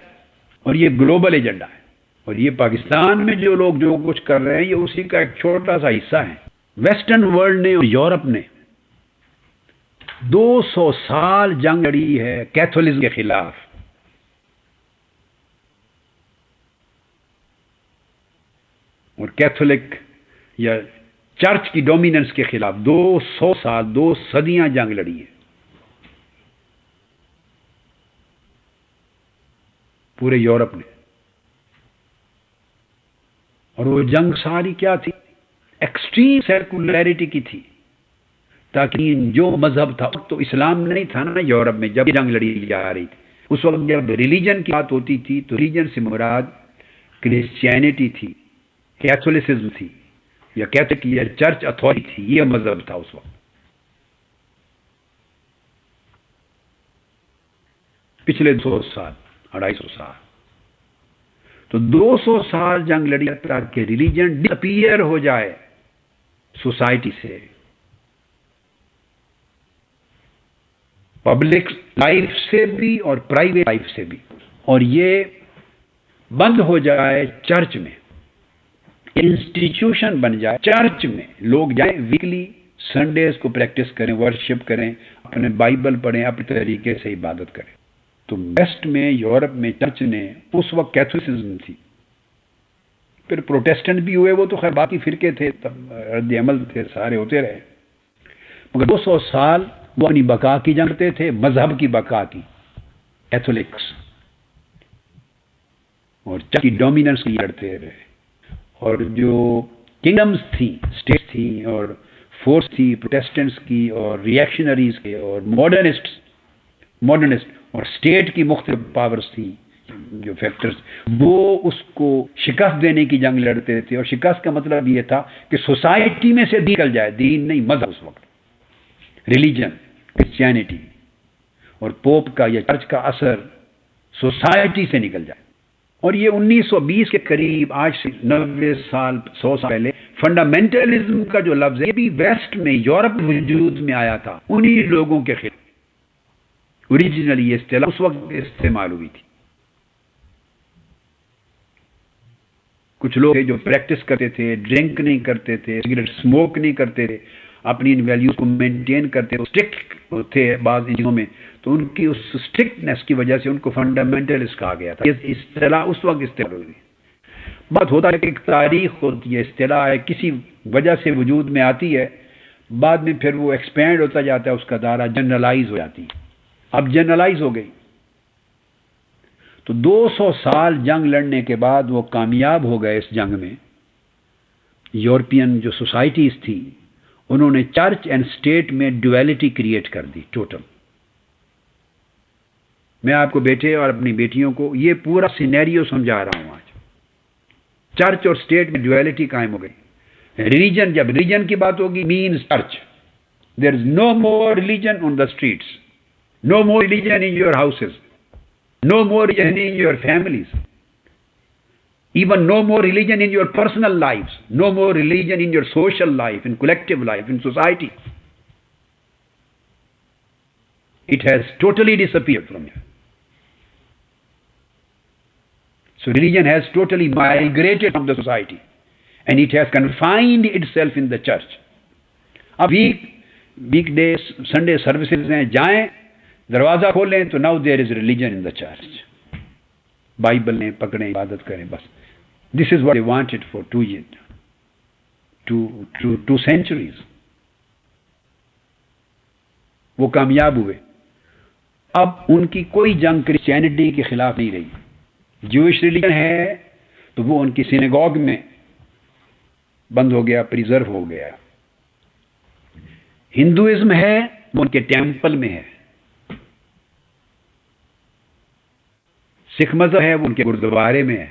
اور یہ گلوبل ایجنڈا ہے، اور یہ پاکستان میں جو لوگ جو کچھ کر رہے ہیں یہ اسی کا ایک چھوٹا سا حصہ ہے۔ ویسٹرن ورلڈ نے اور یورپ نے 200 سال جنگ لڑی ہے کیتھولزم کے خلاف۔ اور کیتھولک یا چرچ کی ڈومیننس کے خلاف 200 سال، 2 صدیاں جنگ لڑی ہے پورے یورپ نے۔ اور وہ جنگ ساری کیا تھی؟ ایکسٹریم سیکولریٹی کی تھی، تاکہ جو مذہب تھا تو اسلام نہیں تھا نا یورپ میں جب جنگ لڑی جا رہی تھی۔ اس وقت جب ریلیجن کی بات ہوتی تھی تو ریلیجن سے مراد کرسچینٹی تھی، کیتھولسزم تھی، یا کیتھولک یا چرچ اتھارٹی تھی، یہ مذہب تھا اس وقت۔ پچھلے 200 سال، 250 سال، تو 200 سال جنگ لڑی تاکہ ریلیجن ڈس اپیئر ہو جائے سوسائٹی سے، پبلک لائف سے بھی اور پرائیویٹ لائف سے بھی، اور یہ بند ہو جائے چرچ میں، انسٹیٹیوشن بن جائے چرچ میں، لوگ جائیں ویکلی سنڈیز کو پریکٹس کریں، ورشپ کریں، اپنے بائبل پڑھیں، اپنے طریقے سے عبادت کریں۔ تو ویسٹ میں، یورپ میں چرچ نے، اس وقت کیتھولسزم تھی، پھر پروٹیسٹنٹ بھی ہوئے، وہ تو خیر باقی فرقے تھے، رد عمل تھے، سارے ہوتے رہے، مگر 200 سال وہ اپنی بقا کی جنگ کرتے تھے، مذہب کی بقا کی، کیتھولکس، اور چرچ کی ڈومیننس کی لڑتے رہے۔ اور جو کنگڈمز تھیں، اسٹیٹس تھیں، اور فورس تھی پروٹیسٹنٹس کی اور ریئیکشنریز کے اور ماڈرنسٹ، اور اسٹیٹ کی مختلف پاورز تھیں، جو فیکٹرز، وہ اس کو شکست دینے کی جنگ لڑتے تھے۔ اور شکست کا مطلب یہ تھا کہ سوسائٹی میں سے نکل جائے، دین نہیں مذہب، اس وقت ریلیجن، کرسچینٹی اور پوپ کا یا چرچ کا اثر سوسائٹی سے نکل جائے۔ اور یہ 1920 کے قریب، آج سے 90 سال، 100 سال پہلے، فنڈامنٹلزم کا جو لفظ ہے یہ بھی ویسٹ میں، یورپ وجود میں آیا تھا انہی لوگوں کے خلاف۔ اوریجنلی یہ اصطلاح اس وقت استعمال ہوئی تھی۔ کچھ لوگ جو پریکٹس کرتے تھے، ڈرنک نہیں کرتے تھے، سگریٹ اسموک نہیں کرتے تھے، اپنی ان ویلیوز کو مینٹین کرتے تھے، اسٹرکٹ تھے بعض چیزوں میں، تو ان کی اس اسٹرکٹنس کی وجہ سے ان کو فنڈامنٹلسٹ کہا گیا تھا۔ یہ اصطلاح اس وقت استعمال ہوئی۔ بات ہوتا ہے کہ ایک تاریخ ہوتی ہے، اصطلاح ہے، کسی وجہ سے وجود میں آتی ہے، بعد میں پھر وہ ایکسپینڈ ہوتا جاتا ہے، اس کا دائرہ جنرلائز ہو جاتی ہے۔ اب جنرلائز ہو گئی، تو 200 سال جنگ لڑنے کے بعد وہ کامیاب ہو گئے اس جنگ میں۔ یورپین جو سوسائٹیز تھی انہوں نے چرچ اینڈ اسٹیٹ میں ڈویلٹی کریٹ کر دی ٹوٹل۔ میں آپ کو بیٹے اور اپنی بیٹیوں کو یہ پورا سینیریو سمجھا رہا ہوں آج۔ چرچ اور اسٹیٹ میں ڈویلٹی قائم ہو گئی۔ ریلیجن، جب ریلیجن کی بات ہوگی، means church, there is no more religion on the streets, no more religion in your houses, no more religion in your families, even no more religion in your personal lives, no more religion in your social life, in collective life, in society. It has totally disappeared from here. So religion has totally migrated from the society and it has confined itself in the church. اب week days, Sunday services ہیں، جائیں، دروازہ کھولیں تو now there is religion in the church, Bible لیں، پکڑیں، عبادت کریں، بس this is what they wanted for 2 years. 2 centuries. وہ کامیاب ہوئے. اب ان کی کوئی جنگ کرسچینٹی کے خلاف نہیں رہی. جوئش ریلیجن ہے تو وہ ان کی سینیگوگ میں بند ہو گیا، پریزرو ہو گیا. ہندوازم ہے وہ ان کے ٹیمپل میں ہے. سکھ مذہب ہے وہ ان کے گردوارے میں ہے.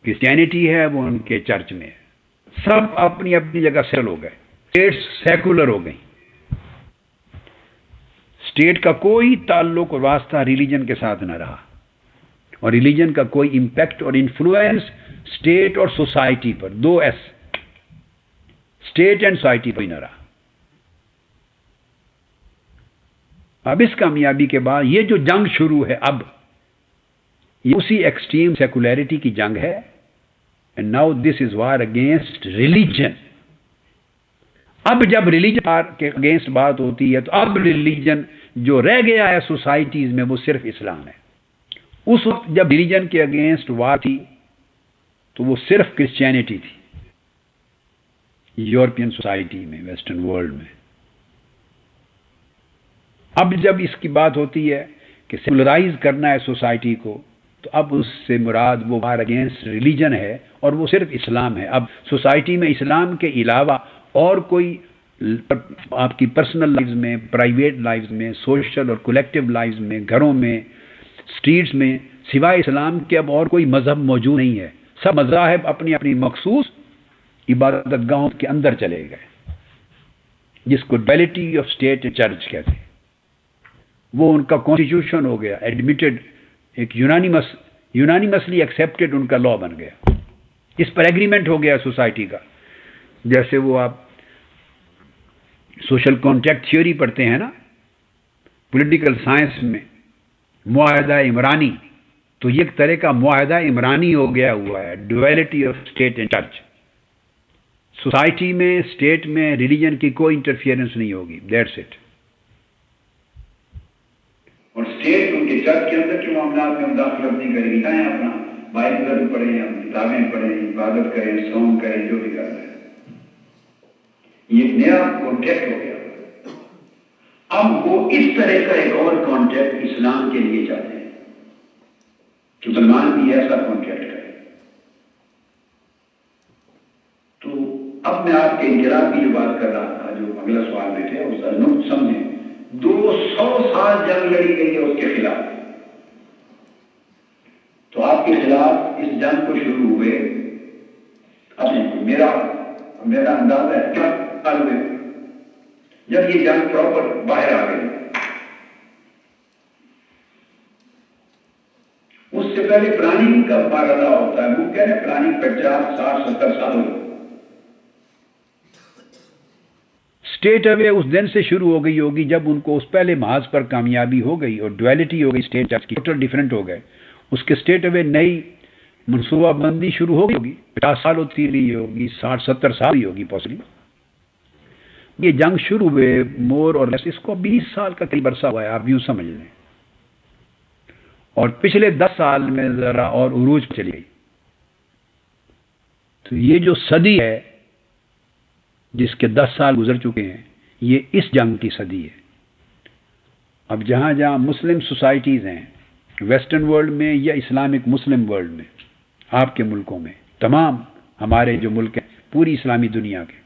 کرسچینٹی ہے وہ ان کے چرچ میں ہے. سب اپنی اپنی جگہ سیٹل ہو گئے. اسٹیٹس سیکولر ہو گئی. اسٹیٹ کا کوئی تعلق اور واسطہ ریلیجن کے ساتھ نہ رہا، اور ریلیجن کا کوئی امپیکٹ اور انفلوئنس اسٹیٹ اور سوسائٹی پر، 2S، اسٹیٹ اینڈ سوسائٹی پر ہی نہ رہا. اب اس کامیابی کے بعد یہ جو جنگ شروع ہے، اب یہ اسی ایکسٹریم سیکولیرٹی کی جنگ ہے. And now this is war against religion. اب جب ریلیجن کے اگینسٹ بات ہوتی ہے تو اب ریلیجن جو رہ گیا ہے سوسائٹیز میں وہ صرف اسلام ہے. اس وقت جب ریلیجن کے اگینسٹ وار تھی تو وہ صرف کرسچینٹی تھی یورپین سوسائٹی میں، ویسٹرن ورلڈ میں. اب جب اس کی بات ہوتی ہے کہ سیکولرائز کرنا ہے سوسائٹی کو، تو اب اس سے مراد وہ وار اگینسٹ ریلیجن ہے، اور وہ صرف اسلام ہے. اب سوسائٹی میں اسلام کے علاوہ اور کوئی آپ کی پرسنل لائفز میں، پرائیویٹ لائفز میں، سوشل اور کولیکٹیو لائفز میں، گھروں میں، اسٹریٹس میں، سوائے اسلام کے اب اور کوئی مذہب موجود نہیں ہے. سب مذاہب اپنی اپنی مخصوص عبادت گاہوں کے اندر چلے گئے، جس کو duality of state and church کہتے ہیں. وہ ان کا کانسٹیٹیوشن ہو گیا، ایڈمیٹڈ، ایک یونانیمسلی ایکسیپٹڈ ان کا لا بن گیا. اس پر ایگریمنٹ ہو گیا سوسائٹی کا. جیسے وہ آپ سوشل کانٹریکٹ تھیوری پڑھتے ہیں نا پولیٹیکل سائنس میں، معاہدہ عمرانی، تو یہ ایک طرح کا معاہدہ عمرانی ہو گیا ہوا ہے، duality of state and church. Society میں، اسٹیٹ میں ریلیجن کی کوئی انٹرفیئرنس نہیں ہوگی. That's it. اور اسٹیٹ ان کے چرچ کے اندر کے معاملات میں مداخلت نہیں کرے گی. چاہے اپنا بائبل پڑھیں، اپنی کتابیں پڑھیں، عبادت کریں، سونگ کریں، جو بھی کر رہے ہیں. یہ ایک نیا کانٹیکٹ ہو گیا. اب وہ اس طرح کا ایک اور کانٹیکٹ اسلام کے لیے چاہتے ہیں کہ مسلمان بھی ایسا کانٹیکٹ کرے. تو اب میں آپ کے انقلاب کی جو بات کر رہا تھا، جو اگلا سوال میں تھے، اس کا نقطہ سمجھیں. 200 سال جنگ لڑی گئی ہے اس کے خلاف. تو آپ کے خلاف اس جنگ کو شروع ہوئے، اب میرا اندازہ ہے کیا سال ہوئے جب یہ جنگ پراپر باہر آ گئی. اس سے پہلے پلاننگ کا مرحلہ ہوتا ہے. وہ کہہ رہے ہیں پلاننگ 50 60 70 سال ہوئی. اسٹیٹ اوے اس دن سے شروع ہو گئی ہوگی جب ان کو اس پہلے محاذ پر کامیابی ہو گئی اور ڈویلٹی ہو گئی اسٹیٹ چرچ کی، ٹوٹل ڈیفرنٹ ہو گئے. اس کے اسٹیٹ اوے نئی منصوبہ بندی شروع ہو گئی ہوگی. 50 سال ہوتی رہی ہوگی، 60 70 سال ہی ہوگی پاسبلی. یہ جنگ شروع ہوئے مور اور لیس، اس کو 20 سال کا قریب عرصہ ہوا ہے، آپ یوں سمجھ لیں. اور پچھلے 10 سال میں ذرا اور عروج چلی گئی. تو یہ جو صدی ہے جس کے 10 سال گزر چکے ہیں، یہ اس جنگ کی صدی ہے. اب جہاں جہاں مسلم سوسائٹیز ہیں ویسٹرن ورلڈ میں یا اسلامک مسلم ورلڈ میں، آپ کے ملکوں میں، تمام ہمارے جو ملک ہیں پوری اسلامی دنیا کے،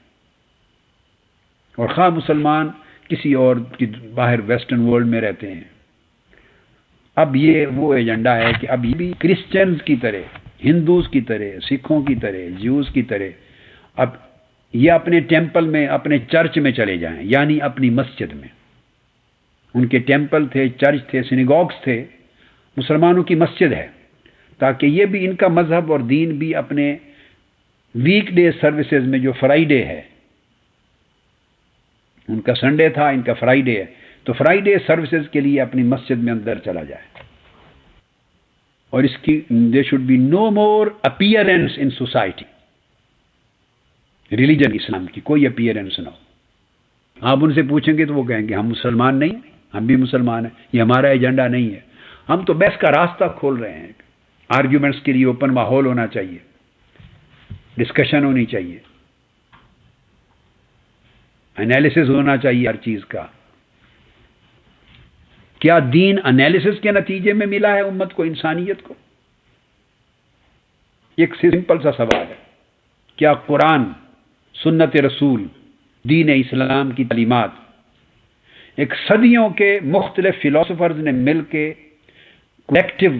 اور خواہ مسلمان کسی اور کی باہر ویسٹرن ورلڈ میں رہتے ہیں، اب یہ وہ ایجنڈا ہے کہ اب یہ بھی کرسچنز کی طرح، ہندوز کی طرح، سکھوں کی طرح، جیوز کی طرح اب یہ اپنے ٹیمپل میں، اپنے چرچ میں چلے جائیں، یعنی اپنی مسجد میں. ان کے ٹیمپل تھے، چرچ تھے، سینیگوگز تھے، مسلمانوں کی مسجد ہے، تاکہ یہ بھی ان کا مذہب اور دین بھی اپنے ویک ڈے سروسز میں، جو فرائیڈے ہے، ان کا سنڈے تھا، ان کا فرائیڈے ہے، تو فرائیڈے سروسز کے لیے اپنی مسجد میں اندر چلا جائے. اور اس کی there should be no more appearance in society. Religion Islam کی کوئی اپیئرنس نہ ہو. آپ ان سے پوچھیں گے تو وہ کہیں گے ہم مسلمان نہیں ہیں، ہم بھی مسلمان ہیں، یہ ہمارا ایجنڈا نہیں ہے. ہم تو بحث کا راستہ کھول رہے ہیں. آرگیومنٹس کے لیے اوپن ماحول ہونا چاہیے، ڈسکشن ہونی چاہیے. انالیسس ہونا چاہیے ہر چیز کا. کیا دین انالیسس کے نتیجے میں ملا ہے امت کو، انسانیت کو؟ ایک سمپل سا سوال ہے. کیا قرآن، سنت رسول، دین اسلام کی تعلیمات ایک صدیوں کے مختلف فلاسفرز نے مل کے کولیکٹیو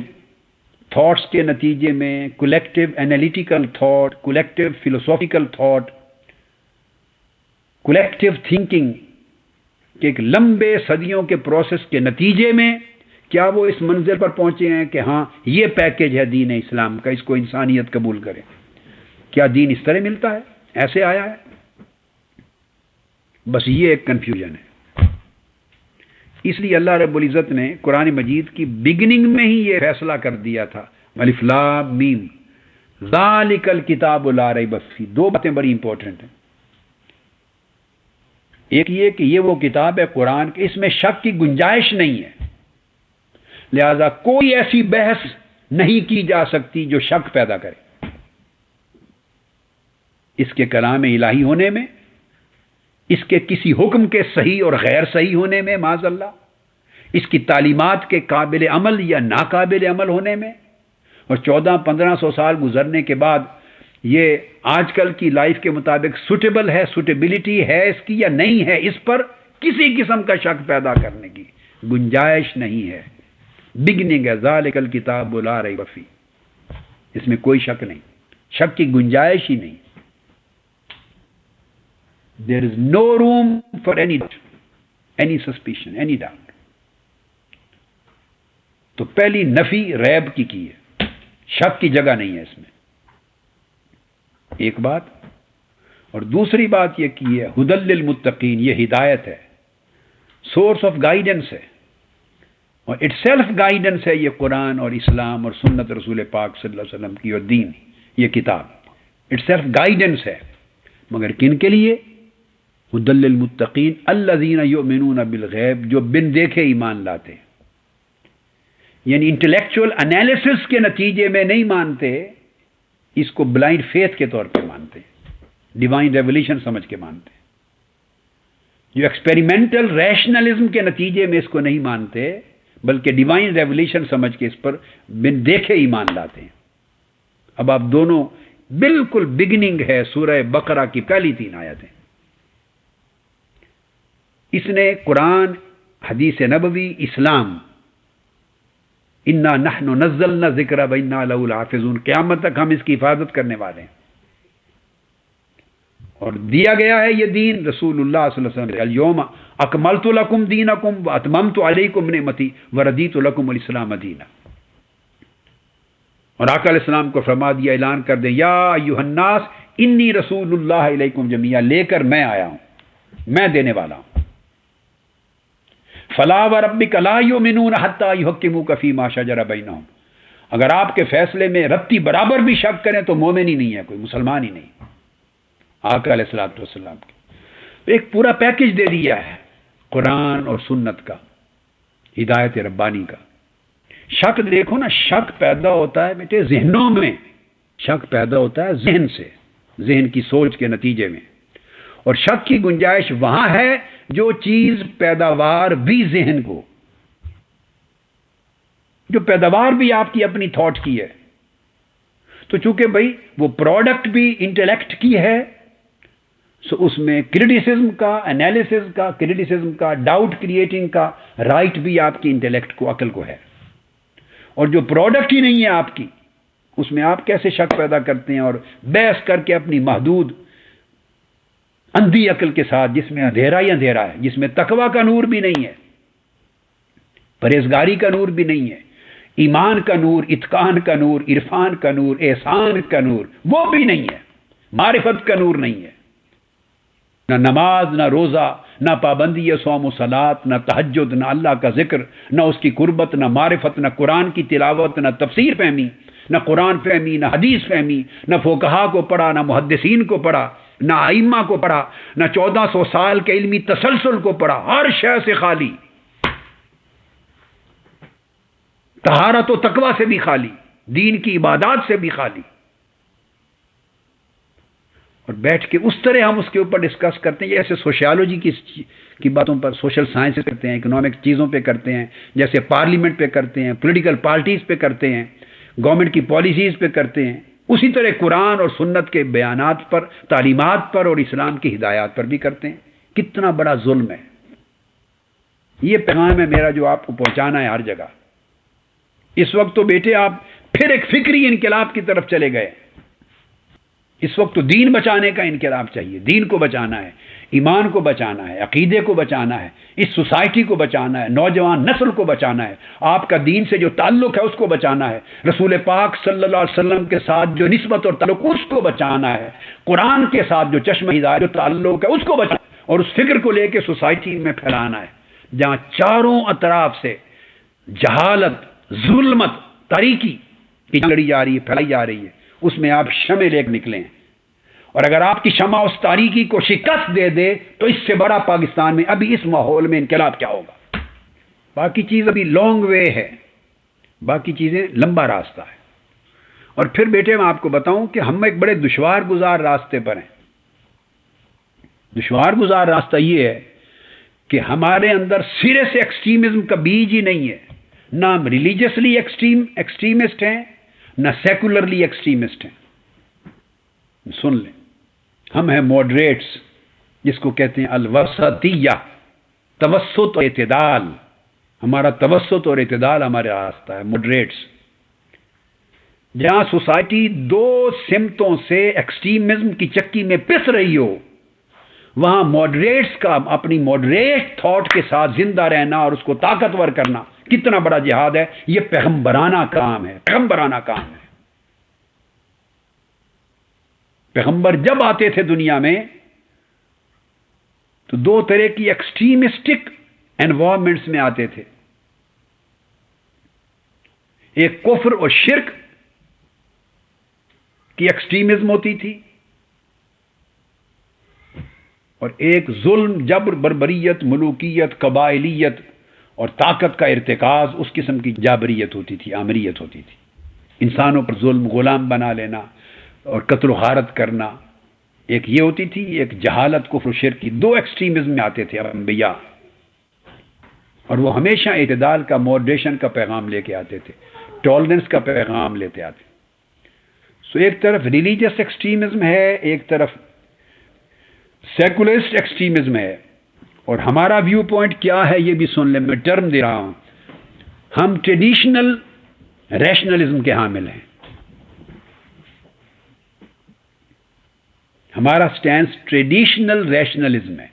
تھاٹس کے نتیجے میں، collective analytical thought, collective philosophical thought, collective thinking کے ایک لمبے صدیوں کے پروسیس کے نتیجے میں کیا وہ اس منزل پر پہنچے ہیں کہ ہاں یہ پیکیج ہے دین اسلام کا، اس کو انسانیت قبول کرے؟ کیا دین اس طرح ملتا ہے، ایسے آیا ہے؟ بس یہ ایک کنفیوژن ہے. اس لیے اللہ رب العزت نے قرآن مجید کی بگننگ میں ہی یہ فیصلہ کر دیا تھا، الف لام میم ذالک الکتاب لا ریب فیہ. دو باتیں بڑی امپورٹنٹ ہیں. ایک یہ کہ یہ وہ کتاب ہے قرآن کی، اس میں شک کی گنجائش نہیں ہے، لہذا کوئی ایسی بحث نہیں کی جا سکتی جو شک پیدا کرے اس کے کلام الہی ہونے میں، اس کے کسی حکم کے صحیح اور غیر صحیح ہونے میں معاذ اللہ، اس کی تعلیمات کے قابل عمل یا ناقابل عمل ہونے میں. اور 1400-1500 سال گزرنے کے بعد یہ آج کل کی لائف کے مطابق سوٹیبل ہے، سوٹیبلٹی ہے اس کی یا نہیں ہے، اس پر کسی قسم کا شک پیدا کرنے کی گنجائش نہیں ہے. بگننگ ہے ذالک الکتاب لا ریب فیہ، اس میں کوئی شک نہیں، شک کی گنجائش ہی نہیں. There is no room for any doubt, any suspicion, any doubt. تو پہلی نفی ریب کی ہے، شک کی جگہ نہیں ہے اس میں، ایک بات. اور دوسری بات یہ کی ہے ھدی للمتقین، یہ ہدایت ہے، سورس آف گائیڈنس ہے، اور اٹ سیلف گائیڈنس ہے یہ قرآن اور اسلام اور سنت رسول پاک صلی اللہ علیہ وسلم کی اور دین، یہ کتاب اٹ سیلف گائیڈنس ہے. مگر کن کے لیے؟ ھدی للمتقین الذین یؤمنون بالغیب، جو بن دیکھے ایمان لاتے، یعنی انٹلیکچوئل انالیسس کے نتیجے میں نہیں مانتے، اس کو بلائنڈ فیتھ کے طور پہ مانتے، ڈیوائن ریولیشن سمجھ کے مانتے، جو ایکسپیریمنٹل ریشنلزم کے نتیجے میں اس کو نہیں مانتے بلکہ ڈیوائن ریولیشن سمجھ کے اس پر بن دیکھے ایمان لاتے ہیں. اب آپ دونوں بالکل بگننگ ہے سورہ بقرہ کی پہلی 3 آیتیں. اس نے قرآن، حدیث نبوی، اسلام، انا نحن نزلنا الذکر وانا لہ لحافظون، قیامت تک ہم اس کی حفاظت کرنے والے ہیں. اور دیا گیا ہے یہ دین رسول اللہ صلی اللہ علیہ وسلم، الیوم اکملت لکم دینکم واتممت علیکم نعمتی وردیت لکم الاسلام دینا. اور آقا علیہ السلام کو فرما دیا، اعلان کر دیں یا ایھا الناس انی رسول اللہ علیکم جمیعا، لے کر میں آیا ہوں، میں دینے والا ہوں. فلا وربک لا یؤمنون حتی یحکموک فیما شجر بینہم، اگر آپ کے فیصلے میں رتی برابر بھی شک کریں تو مومن ہی نہیں ہے، کوئی مسلمان ہی نہیں. آقا علیہ الصلوۃ والسلام کی ایک پورا پیکج دے دیا ہے قرآن اور سنت کا، ہدایت ربانی کا. شک دیکھو نا، شک پیدا ہوتا ہے بیٹے ذہنوں میں، شک پیدا ہوتا ہے ذہن سے، ذہن کی سوچ کے نتیجے میں. اور شک کی گنجائش وہاں ہے جو چیز پیداوار بھی ذہن کو، جو پیداوار بھی آپ کی اپنی تھاٹ کی ہے. تو چونکہ بھائی وہ پروڈکٹ بھی انٹلیکٹ کی ہے، سو اس میں کرٹیسزم کا، انالیسز کا، کرٹیسزم کا، ڈاؤٹ کریٹنگ کا رائٹ بھی آپ کی انٹلیکٹ کو، عقل کو ہے. اور جو پروڈکٹ ہی نہیں ہے آپ کی، اس میں آپ کیسے شک پیدا کرتے ہیں اور بحث کر کے اپنی محدود اندھی عقل کے ساتھ، جس میں اندھیرا ہی اندھیرا ہے، جس میں تقویٰ کا نور بھی نہیں ہے، پرہیزگاری کا نور بھی نہیں ہے، ایمان کا نور، اتقان کا نور، عرفان کا نور، احسان کا نور وہ بھی نہیں ہے، معرفت کا نور نہیں ہے. نہ نماز، نہ روزہ، نہ پابندی صوم و صلات، نہ تہجد، نہ اللہ کا ذکر، نہ اس کی قربت، نہ معرفت، نہ قرآن کی تلاوت، نہ تفسیر فہمی، نہ قرآن فہمی، نہ حدیث فہمی، نہ فقہا کو پڑھا، نہ محدثین کو پڑھا، نہ ائمہ کو پڑھا، نہ 1400 سال کے علمی تسلسل کو پڑھا، ہر شے سے خالی، طہارت و تقویٰ سے بھی خالی، دین کی عبادات سے بھی خالی. اور بیٹھ کے اس طرح ہم اس کے اوپر ڈسکس کرتے ہیں جیسے سوشیالوجی کی باتوں پر، سوشل سائنس کرتے ہیں، اکنامک چیزوں پہ کرتے ہیں، جیسے پارلیمنٹ پہ کرتے ہیں، پولیٹیکل پارٹیز پہ کرتے ہیں، گورنمنٹ کی پالیسیز پہ کرتے ہیں، اسی طرح قرآن اور سنت کے بیانات پر، تعلیمات پر اور اسلام کی ہدایات پر بھی کرتے ہیں۔ کتنا بڑا ظلم ہے۔ یہ پیغام ہے میرا جو آپ کو پہنچانا ہے ہر جگہ۔ اس وقت تو بیٹے آپ پھر ایک فکری انقلاب کی طرف چلے گئے۔ اس وقت تو دین بچانے کا انقلاب چاہیے، دین کو بچانا ہے، ایمان کو بچانا ہے، عقیدے کو بچانا ہے، اس سوسائٹی کو بچانا ہے، نوجوان نسل کو بچانا ہے، آپ کا دین سے جو تعلق ہے اس کو بچانا ہے، رسول پاک صلی اللہ علیہ وسلم کے ساتھ جو نسبت اور تعلق اس کو بچانا ہے، قرآن کے ساتھ جو چشمہ ہدایت جو تعلق ہے اس کو بچانا ہے، اور اس فکر کو لے کے سوسائٹی میں پھیلانا ہے جہاں چاروں اطراف سے جہالت، ظلمت، تاریکی کی لڑی جا رہی ہے، پھیلائی جا رہی ہے، اس میں آپ شمع لے کے نکلیں۔ اور اگر آپ کی شمع اس تاریکی کو شکست دے دے تو اس سے بڑا پاکستان میں ابھی اس ماحول میں انقلاب کیا ہوگا؟ باقی چیز ابھی لانگ وے ہے، باقی چیزیں لمبا راستہ ہے۔ اور پھر بیٹے میں آپ کو بتاؤں کہ ہم ایک بڑے دشوار گزار راستے پر ہیں۔ دشوار گزار راستہ یہ ہے کہ ہمارے اندر سرے سے ایکسٹریمزم کا بیج ہی نہیں ہے، نہ ہم ریلیجسلی ایکسٹریمسٹ ہیں، نہ سیکولرلی ایکسٹریمسٹ ہیں۔ سن لیں، ہم ہیں ماڈریٹس، جس کو کہتے ہیں الوسطیہ، توسط اور اعتدال۔ ہمارا توسط اور اعتدال ہمارا راستہ ہے، ماڈریٹس۔ جہاں سوسائٹی دو سمتوں سے ایکسٹریمزم کی چکی میں پس رہی ہو، وہاں ماڈریٹس کا اپنی ماڈریٹ تھاٹ کے ساتھ زندہ رہنا اور اس کو طاقتور کرنا کتنا بڑا جہاد ہے۔ یہ پیغمبرانہ کام ہے، پیغمبرانہ کام ہے۔ پیغمبر جب آتے تھے دنیا میں تو دو طرح کی ایکسٹریمسٹک انوائرمنٹس میں آتے تھے۔ ایک کفر اور شرک کی ایکسٹریمزم ہوتی تھی، اور ایک ظلم، جبر، بربریت، ملوکیت، قبائلیت اور طاقت کا ارتکاز، اس قسم کی جابریت ہوتی تھی، آمریت ہوتی تھی۔ انسانوں پر ظلم، غلام بنا لینا اور قتل و غارت کرنا، ایک یہ ہوتی تھی۔ ایک جہالت، کفر و شرک کی دو ایکسٹریمزم میں آتے تھے انبیاء، اور وہ ہمیشہ اعتدال کا، ماڈریشن کا پیغام لے کے آتے تھے، ٹالرنس کا پیغام لیتے آتے۔ سو ایک طرف ریلیجس ایکسٹریمزم ہے، ایک طرف سیکولرسٹ ایکسٹریمزم ہے، اور ہمارا ویو پوائنٹ کیا ہے یہ بھی سن لیں، میں ٹرم دے رہا ہوں۔ ہم ٹریڈیشنل ریشنلزم کے حامل ہیں۔ ہمارا سٹینس ٹریڈیشنل ریشنلزم ہے۔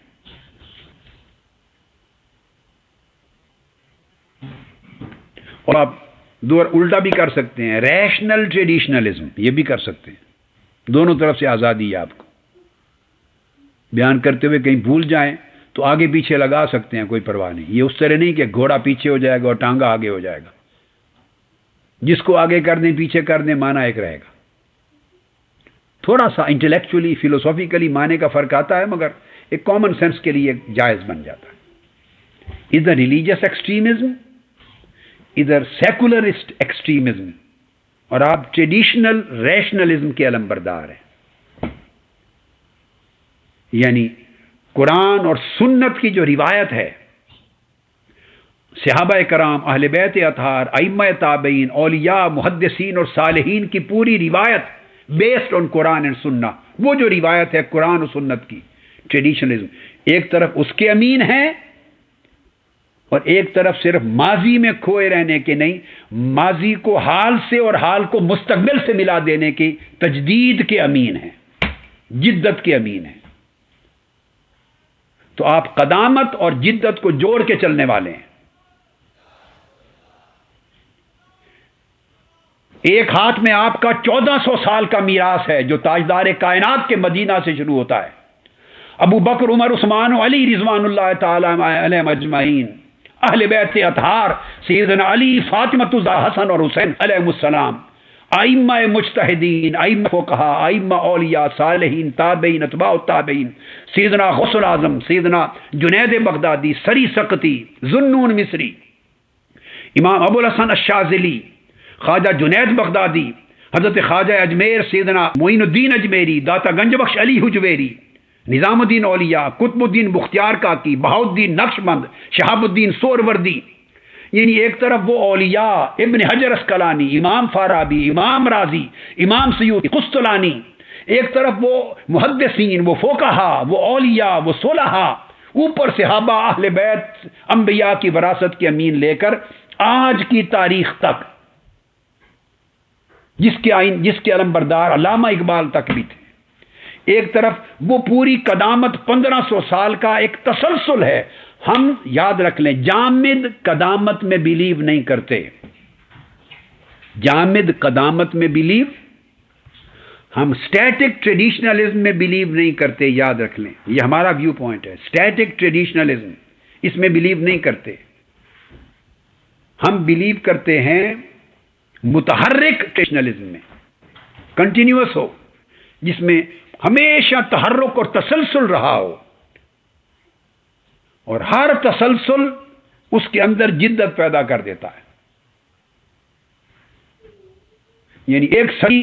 اور آپ دو الٹا بھی کر سکتے ہیں، ریشنل ٹریڈیشنلزم، یہ بھی کر سکتے ہیں۔ دونوں طرف سے آزادی ہے آپ کو۔ بیان کرتے ہوئے کہیں بھول جائیں تو آگے پیچھے لگا سکتے ہیں، کوئی پرواہ نہیں۔ یہ اس طرح نہیں کہ گھوڑا پیچھے ہو جائے گا اور ٹانگا آگے ہو جائے گا۔ جس کو آگے کر دیں پیچھے کر دیں، معنی ایک رہے گا۔ تھوڑا سا انٹلیکچولی، فلوسافیکلی معنی کا فرق آتا ہے، مگر ایک کامن سینس کے لیے جائز بن جاتا ہے۔ ادھر ریلیجس ایکسٹریمزم، ادھر سیکولرسٹ ایکسٹریمزم، اور آپ ٹریڈیشنل ریشنلزم کے علمبردار ہیں۔ یعنی قرآن اور سنت کی جو روایت ہے، صحابہ کرام، اہل بیت اطہار، ائمہ تابعین، اولیاء، محدثین اور صالحین کی پوری روایت بیسڈ آن قرآن اینڈ سنہ، وہ جو روایت ہے قرآن و سنت کی، ٹریڈیشنلزم، ایک طرف اس کے امین ہیں اور ایک طرف صرف ماضی میں کھوئے رہنے کے نہیں، ماضی کو حال سے اور حال کو مستقبل سے ملا دینے کی تجدید کے امین ہیں، جدت کے امین ہیں۔ تو آپ قدامت اور جدت کو جوڑ کے چلنے والے ہیں۔ ایک ہاتھ میں آپ کا 1400 سال کا میراث ہے جو تاجدار کائنات کے مدینہ سے شروع ہوتا ہے۔ ابو بکر، عمر، عثمان و علی رضوان اللہ تعالی علیہم اجمعین، اہل بیت اطہار، سیدنا علی، فاطمۃ الزہرا، حسن اور حسین علیہم السلام، ائمہ مجتہدین، ائمہ فقہا، ائمہ اولیاء، صالحین، تابعین، اتباع التابعین، سیدنا غوث الاعظم، سیدنا جنید بغدادی، سری سقطی، ذوالنون مصری، امام ابو الحسن الشاذلی، خواجہ جنید بغدادی، حضرت خواجہ اجمیر سیدنا معین الدین اجمیری، داتا گنج بخش علی حجویری، نظام الدین اولیاء، قطب الدین بختیار کاکی، بہاؤالدین نقشبند، شہاب الدین سہروردی، یعنی ایک طرف وہ اولیاء ابن حجر اسقلانی، امام فارابی، امام رازی، امام سیوطی، قسطلانی، ایک طرف وہ محدثین، وہ فقہا، وہ اولیاء، وہ صلحاء، اوپر صحابہ اہل بیت انبیاء کی وراثت کے امین لے کر آج کی تاریخ تک، جس کے علمبردار علامہ اقبال تک بھی تھے. ایک طرف وہ پوری قدامت 1500 سال کا ایک تسلسل ہے. ہم یاد رکھ لیں، جامد قدامت میں بیلیو نہیں کرتے. جامد قدامت میں بیلیو، ہم سٹیٹک ٹریڈیشنلزم میں بیلیو نہیں کرتے. یاد رکھ لیں، یہ ہمارا ویو پوائنٹ ہے. سٹیٹک ٹریڈیشنلزم، اس میں بیلیو نہیں کرتے. ہم بیلیو کرتے ہیں متحرک ٹریڈیشنلزم میں، کنٹینیوس ہو، جس میں ہمیشہ تحرک اور تسلسل رہا ہو، اور ہر تسلسل اس کے اندر جدت پیدا کر دیتا ہے. یعنی ایک صدی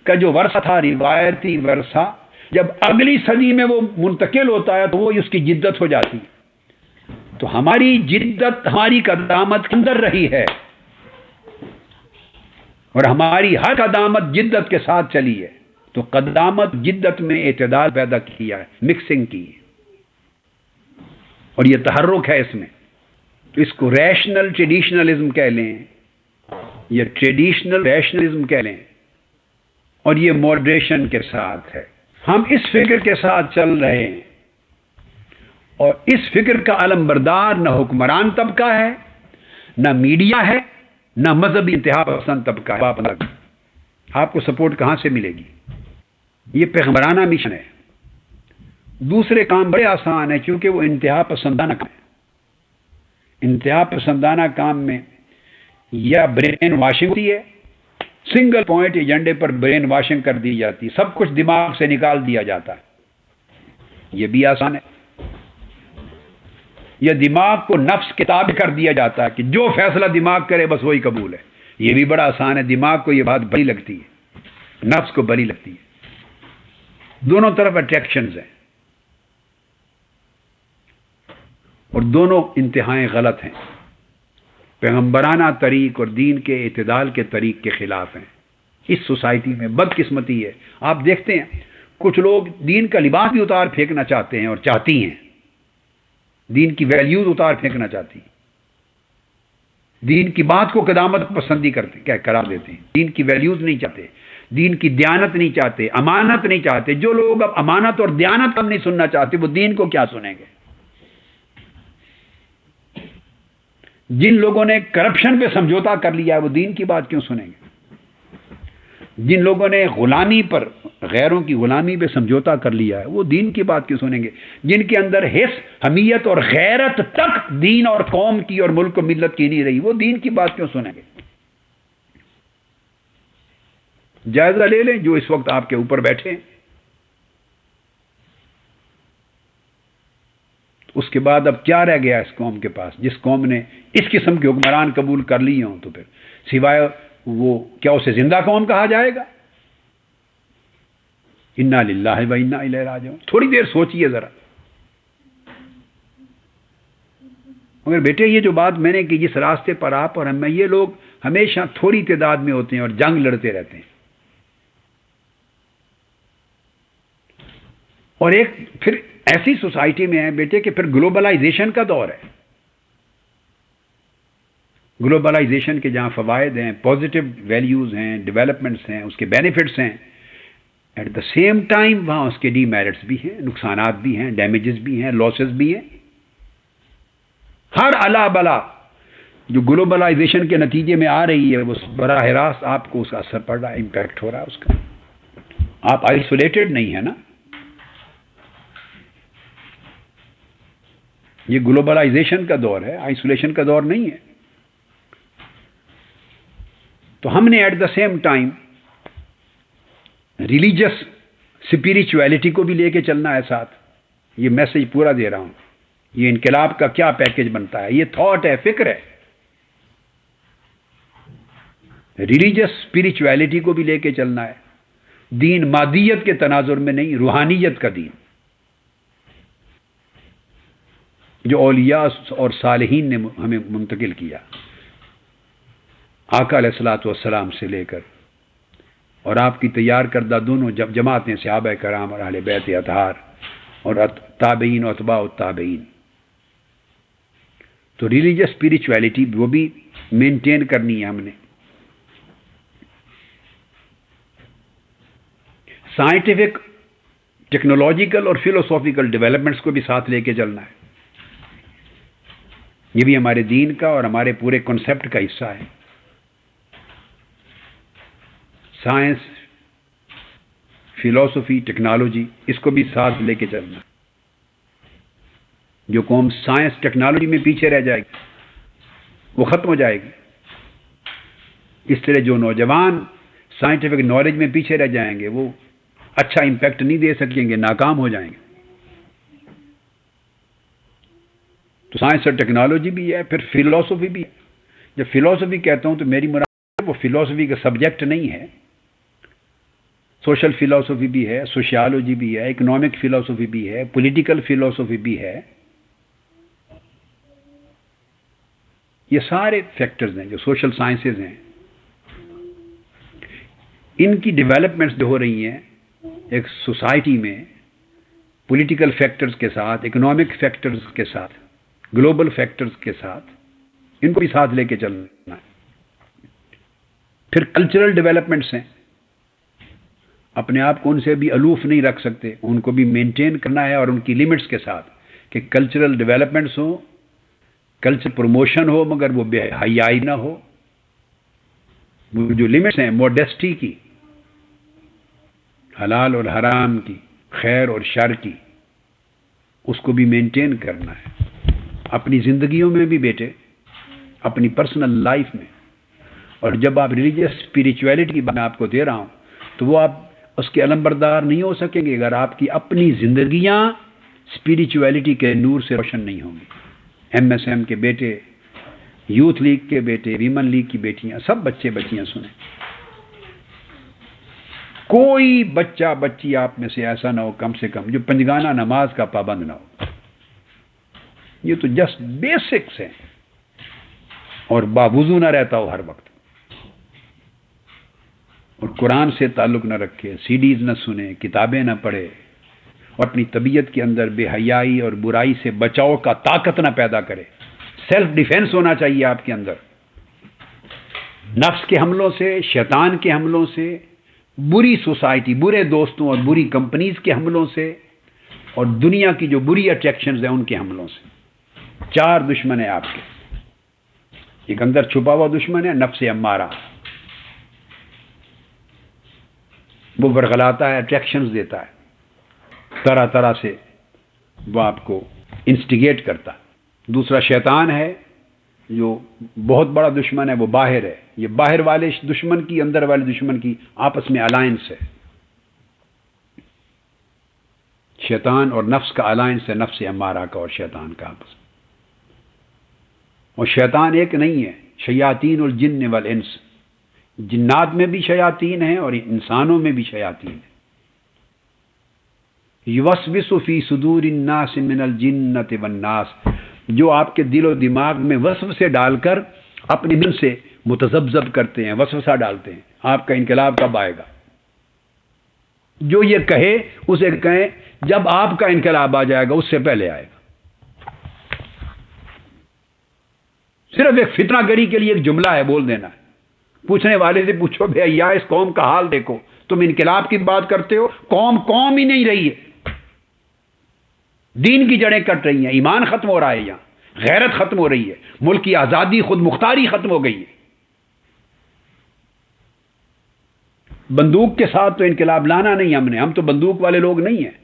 کا جو ورثہ تھا، روایتی ورثہ، جب اگلی صدی میں وہ منتقل ہوتا ہے تو وہ اس کی جدت ہو جاتی. تو ہماری جدت ہماری قدامت کے اندر رہی ہے، اور ہماری ہر قدامت جدت کے ساتھ چلی ہے. تو قدامت جدت میں اعتدال پیدا کیا ہے، مکسنگ کی ہے، اور یہ تحرک ہے اس میں. تو اس کو ریشنل ٹریڈیشنلزم کہہ لیں، یا ٹریڈیشنل ریشنلزم کہہ لیں، اور یہ ماڈریشن کے ساتھ ہے. ہم اس فکر کے ساتھ چل رہے ہیں، اور اس فکر کا علمبردار نہ حکمران طبقہ ہے، نہ میڈیا ہے، نہ مذہبی انتہا پسند طبقہ ہے. آپ کو سپورٹ کہاں سے ملے گی؟ یہ پیغمبرانہ مشن ہے. دوسرے کام بڑے آسان ہیں، کیونکہ وہ انتہا پسندانہ کام ہے. انتہا پسندانہ کام میں یا برین واشنگ ہوتی ہے، سنگل پوائنٹ ایجنڈے پر برین واشنگ کر دی جاتی، سب کچھ دماغ سے نکال دیا جاتا ہے. یہ بھی آسان ہے. یا دماغ کو نفس کے تابع کر دیا جاتا ہے کہ جو فیصلہ دماغ کرے بس وہی قبول ہے. یہ بھی بڑا آسان ہے. دماغ کو یہ بات بری لگتی ہے، نفس کو بری لگتی ہے. دونوں طرف اٹریکشنز ہیں، اور دونوں انتہائیں غلط ہیں، پیغمبرانہ طریق اور دین کے اعتدال کے طریق کے خلاف ہیں. اس سوسائٹی میں بدقسمتی ہے. آپ دیکھتے ہیں کچھ لوگ دین کا لباس بھی اتار پھینکنا چاہتے ہیں، اور چاہتی ہیں دین کی ویلیوز اتار پھینکنا چاہتی ہیں. دین کی بات کو قدامت پسندی قرار دیتے ہیں. دین کی ویلیوز نہیں چاہتے، دین کی دیانت نہیں چاہتے، امانت نہیں چاہتے. جو لوگ اب امانت اور دیانت ہم نہیں سننا چاہتے، وہ دین کو کیا سنیں گے؟ جن لوگوں نے کرپشن پہ سمجھوتا کر لیا ہے، وہ دین کی بات کیوں سنیں گے؟ جن لوگوں نے غلامی پر، غیروں کی غلامی پہ سمجھوتا کر لیا ہے، وہ دین کی بات کیوں سنیں گے؟ جن کے اندر حس، حمیت اور غیرت تک دین اور قوم کی اور ملک و ملت کی نہیں رہی، وہ دین کی بات کیوں سنیں گے؟ جائزہ لے لیں جو اس وقت آپ کے اوپر بیٹھے ہیں. اس کے بعد اب کیا رہ گیا اس قوم کے پاس؟ جس قوم نے اس قسم کے حکمران قبول کر لیے ہوں، تو پھر سوائے وہ کیا اسے زندہ قوم کہا جائے گا؟ انا للہ و انا الیہ راجعون. تھوڑی دیر سوچئے ذرا. مگر بیٹے یہ جو بات میں نے کی، جس راستے پر آپ اور میں، یہ لوگ ہمیشہ تھوڑی تعداد میں ہوتے ہیں اور جنگ لڑتے رہتے ہیں. اور ایک پھر ایسی سوسائٹی میں ہے بیٹے کہ پھر گلوبلائزیشن کا دور ہے. گلوبلائزیشن کے جہاں فوائد ہیں، پازیٹیو ویلیوز ہیں، ڈیولپمنٹس ہیں، اس کے بینیفٹس ہیں، ایٹ دا سیم ٹائم وہاں اس کے ڈی میرٹس بھی ہیں، نقصانات بھی ہیں، ڈیمیجز بھی ہیں، لاسز بھی ہیں. ہر الا بلا جو گلوبلائزیشن کے نتیجے میں آ رہی ہے، وہ براہ راست آپ کو اس کا اثر پڑ رہا ہے، امپیکٹ ہو رہا ہے اس کا. آپ آئسولیٹڈ نہیں ہیں نا. یہ گلوبلائزیشن کا دور ہے، آئسولیشن کا دور نہیں ہے. تو ہم نے at the same time religious spirituality کو بھی لے کے چلنا ہے ساتھ. یہ میسج پورا دے رہا ہوں. یہ انقلاب کا کیا پیکج بنتا ہے؟ یہ تھاٹ ہے، فکر ہے. ریلیجس اسپرچویلٹی کو بھی لے کے چلنا ہے. دین مادیت کے تناظر میں نہیں، روحانیت کا دین جو اولیاء اور صالحین نے ہمیں منتقل کیا، آقا علیہ الصلوۃ والسلام سے لے کر اور آپ کی تیار کردہ دونوں جماعتیں، صحابہ کرام اور اہل بیت اطہار اور تابعین و اتباع التابعین. تو ریلیجس اسپرچویلٹی وہ بھی مینٹین کرنی ہے ہم نے. سائنٹیفک، ٹیکنالوجیکل اور فلوسافیکل ڈیولپمنٹس کو بھی ساتھ لے کے چلنا ہے. یہ بھی ہمارے دین کا اور ہمارے پورے کنسیپٹ کا حصہ ہے. سائنس، فلسفی، ٹیکنالوجی، اس کو بھی ساتھ لے کے چلنا. جو قوم سائنس ٹیکنالوجی میں پیچھے رہ جائے گی وہ ختم ہو جائے گی. اس طرح جو نوجوان سائنٹیفک نالج میں پیچھے رہ جائیں گے وہ اچھا امپیکٹ نہیں دے سکیں گے، ناکام ہو جائیں گے. تو سائنس اور ٹیکنالوجی بھی ہے، پھر فلسفی بھی ہے. جب فلسفی کہتا ہوں تو میری مراد وہ فلسفی کا سبجیکٹ نہیں ہے. سوشل فلسفی بھی ہے، سوشیالوجی بھی ہے، اکنامک فلسفی بھی ہے، پولیٹیکل فلسفی بھی ہے. یہ سارے فیکٹرز ہیں جو سوشل سائنسز ہیں. ان کی ڈیولپمنٹس جو ہو رہی ہیں ایک سوسائٹی میں پولیٹیکل فیکٹرز کے ساتھ، اکنامک فیکٹرز کے ساتھ، گلوبل فیکٹرز کے ساتھ، ان کو بھی ساتھ لے کے چلنا ہے. پھر کلچرل ڈیولپمنٹس ہیں، اپنے آپ کو ان سے بھی الوف نہیں رکھ سکتے، ان کو بھی مینٹین کرنا ہے اور ان کی لمٹس کے ساتھ کہ کلچرل ڈیولپمنٹس ہوں، کلچر پروموشن ہو مگر وہ بے حیائی نہ ہو. وہ جو لمٹس ہیں موڈیسٹی کی، حلال اور حرام کی، خیر اور شر کی، اس کو بھی مینٹین کرنا ہے اپنی زندگیوں میں بھی بیٹے، اپنی پرسنل لائف میں. اور جب آپ ریلیجیس اسپرچویلٹی کی بات میں آپ کو دے رہا ہوں تو وہ آپ اس کے علمبردار نہیں ہو سکیں گے اگر آپ کی اپنی زندگیاں اسپرچویلٹی کے نور سے روشن نہیں ہوں گی. ایم ایس ایم کے بیٹے، یوتھ لیگ کے بیٹے، ویمن لیگ کی بیٹیاں، سب بچے بچیاں سنیں، کوئی بچہ بچی آپ میں سے ایسا نہ ہو کم سے کم جو پنجگانہ نماز کا پابند نہ ہو. یہ تو جسٹ بیسکس ہیں. اور باوضو نہ رہتا ہو ہر وقت، اور قرآن سے تعلق نہ رکھے، سی ڈیز نہ سنے، کتابیں نہ پڑھے، اور اپنی طبیعت کے اندر بے حیائی اور برائی سے بچاؤ کا طاقت نہ پیدا کرے. سیلف ڈیفینس ہونا چاہیے آپ کے اندر، نفس کے حملوں سے، شیطان کے حملوں سے، بری سوسائٹی، برے دوستوں اور بری کمپنیز کے حملوں سے، اور دنیا کی جو بری اٹریکشنز ہیں ان کے حملوں سے. 4 دشمن ہیں آپ کے. ایک اندر چھپا ہوا دشمن ہے نفس امارہ، وہ ورغلاتا ہے، اٹریکشنز دیتا ہے، طرح طرح سے وہ آپ کو انسٹیگیٹ کرتا ہے. دوسرا شیطان ہے جو بہت بڑا دشمن ہے، وہ باہر ہے. یہ باہر والے دشمن کی، اندر والے دشمن کی آپس میں الائنس ہے. شیطان اور نفس کا الائنس ہے، نفس امارہ کا اور شیطان کا آپس میں. اور شیطان ایک نہیں ہے، شیاطین الجن والانس، جنات میں بھی شیاطین ہیں اور انسانوں میں بھی شیاطین ہیں. یوسوس فی صدور الناس من الجنۃ والناس، جو آپ کے دل و دماغ میں وسوسے ڈال کر اپنے دل سے متذبذب کرتے ہیں، وسوسہ ڈالتے ہیں. آپ کا انقلاب کب آئے گا؟ جو یہ کہے اسے کہیں جب آپ کا انقلاب آ جائے گا، اس سے پہلے آئے گا. صرف ایک فتنہ گری کے لیے ایک جملہ ہے، بول دینا ہے. پوچھنے والے سے پوچھو بھیا اس قوم کا حال دیکھو، تم انقلاب کی بات کرتے ہو، قوم ہی نہیں رہی ہے. دین کی جڑیں کٹ رہی ہیں، ایمان ختم ہو رہا ہے، یہاں غیرت ختم ہو رہی ہے، ملک کی آزادی، خود مختاری ختم ہو گئی ہے. بندوق کے ساتھ تو انقلاب لانا نہیں ہم تو بندوق والے لوگ نہیں ہیں،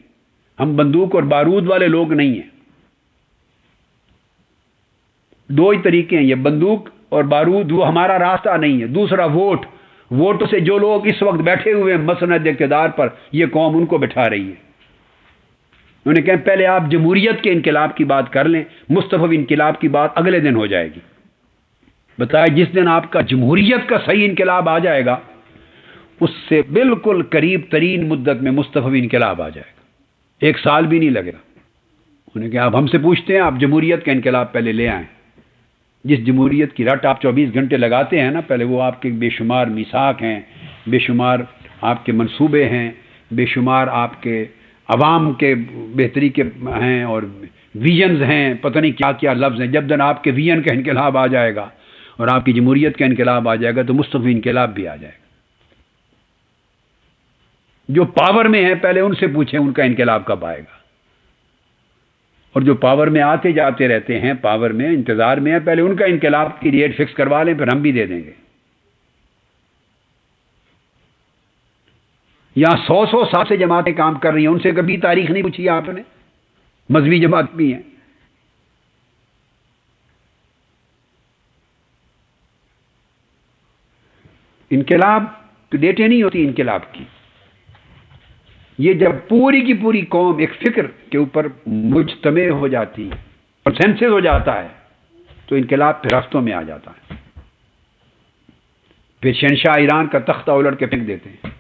ہم بندوق اور بارود والے لوگ نہیں ہیں. 2 ہی طریقے ہیں، یہ بندوق اور بارود، وہ ہمارا راستہ نہیں ہے. دوسرا ووٹ سے جو لوگ اس وقت بیٹھے ہوئے ہیں مسند اقتدار پر، یہ قوم ان کو بٹھا رہی ہے. انہوں نے کہا پہلے آپ جمہوریت کے انقلاب کی بات کر لیں، مصطفی انقلاب کی بات اگلے دن ہو جائے گی. بتایا جس دن آپ کا جمہوریت کا صحیح انقلاب آ جائے گا اس سے بالکل قریب ترین مدت میں مستفوی انقلاب آ جائے گا، 1 سال بھی نہیں لگے گا۔ انہوں نے کہا آپ ہم سے پوچھتے ہیں، آپ جمہوریت کا انقلاب پہلے لے آئیں۔ جس جمہوریت کی رٹ آپ 24 گھنٹے لگاتے ہیں نا، پہلے وہ آپ کے بے شمار میثاق ہیں، بے شمار آپ کے منصوبے ہیں، بے شمار آپ کے عوام کے بہتری کے ہیں اور ویژنز ہیں، پتہ نہیں کیا کیا لفظ ہیں۔ جب دن آپ کے ویژن کا انقلاب آ جائے گا اور آپ کی جمہوریت کا انقلاب آ جائے گا تو مستفی انقلاب بھی آ جائے گا۔ جو پاور میں ہیں پہلے ان سے پوچھیں ان کا انقلاب کب آئے گا، اور جو پاور میں آتے جاتے رہتے ہیں، پاور میں انتظار میں ہیں، پہلے ان کا انقلاب کی ڈیٹ فکس کروا لیں، پھر ہم بھی دے دیں گے۔ یہاں 100 سال سے جماعتیں کام کر رہی ہیں، ان سے کبھی تاریخ نہیں پوچھی آپ نے؟ مذہبی جماعت بھی ہیں۔ انقلاب تو ڈیٹیں نہیں ہوتی انقلاب کی، یہ جب پوری کی پوری قوم ایک فکر کے اوپر مجتمع ہو جاتی ہے اور سینسس ہو جاتا ہے تو انقلاب پھر ہفتوں میں آ جاتا ہے۔ پھر شہنشاہ ایران کا تختہ الٹ کے پھینک دیتے ہیں،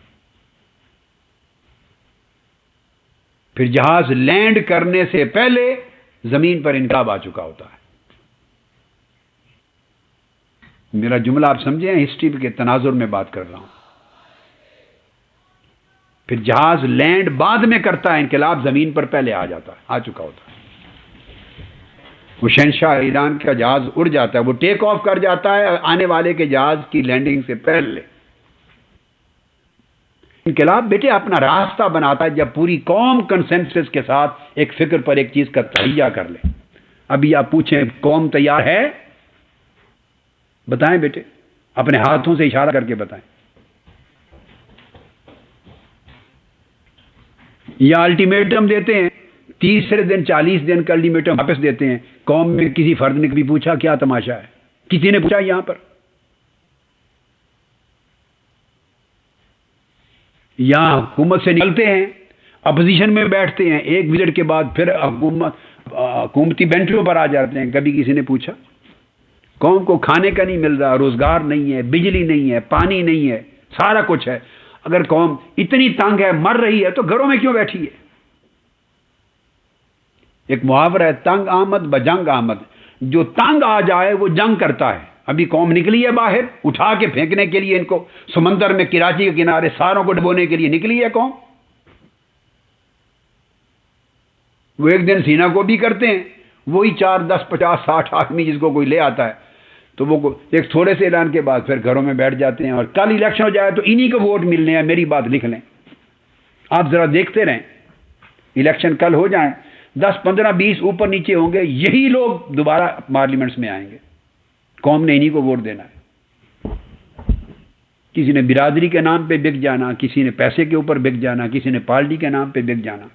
پھر جہاز لینڈ کرنے سے پہلے زمین پر انقلاب آ چکا ہوتا ہے۔ میرا جملہ آپ سمجھیں، ہسٹری کے تناظر میں بات کر رہا ہوں۔ پھر جہاز لینڈ بعد میں کرتا ہے، انقلاب زمین پر پہلے آ جاتا ہے، آ چکا ہوتا ہے۔ وہ شہنشاہ ایران کا جہاز اڑ جاتا ہے، وہ ٹیک آف کر جاتا ہے آنے والے کے جہاز کی لینڈنگ سے پہلے۔ انقلاب بیٹے اپنا راستہ بناتا ہے جب پوری قوم کنسنسس کے ساتھ ایک فکر پر ایک چیز کا تہیہ کر لے۔ ابھی آپ پوچھیں قوم تیار ہے؟ بتائیں بیٹے، اپنے ہاتھوں سے اشارہ کر کے بتائیں۔ یا الٹیمیٹم دیتے ہیں، تیسرے دن 40 دن کا الٹیمیٹم واپس دیتے ہیں۔ قوم میں کسی فرد نے کبھی پوچھا کیا تماشا ہے؟ کسی نے پوچھا یہاں پر؟ یہاں حکومت سے نکلتے ہیں، اپوزیشن میں بیٹھتے ہیں، ایک وزٹ کے بعد پھر حکومتی بینچوں پر آ جاتے ہیں۔ کبھی کسی نے پوچھا؟ قوم کو کھانے کا نہیں مل رہا، روزگار نہیں ہے، بجلی نہیں ہے، پانی نہیں ہے، سارا کچھ ہے۔ اگر قوم اتنی تنگ ہے، مر رہی ہے، تو گھروں میں کیوں بیٹھی ہے؟ ایک محاورہ ہے، تنگ آمد بجنگ آمد۔ جو تنگ آ جائے وہ جنگ کرتا ہے۔ ابھی قوم نکلی ہے باہر، اٹھا کے پھینکنے کے لیے ان کو سمندر میں، کراچی کے کنارے ساروں کو ڈبونے کے لیے نکلی ہے قوم۔ وہ ایک دن سینہ کو بھی کرتے ہیں، وہی 4 10 50 60 آدمی جس کو کوئی لے آتا ہے، تو وہ ایک تھوڑے سے اعلان کے بعد پھر گھروں میں بیٹھ جاتے ہیں، اور کل الیکشن ہو جائے تو انہی کو ووٹ ملنے ہیں۔ میری بات لکھ لیں، آپ ذرا دیکھتے رہیں، الیکشن کل ہو جائیں، 10 15 20 اوپر نیچے ہوں گے، یہی لوگ دوبارہ پارلیمنٹس میں آئیں گے۔ قوم نے انہی کو ووٹ دینا ہے۔ کسی نے برادری کے نام پہ بک جانا، کسی نے پیسے کے اوپر بک جانا، کسی نے پارٹی کے نام پہ بک جانا۔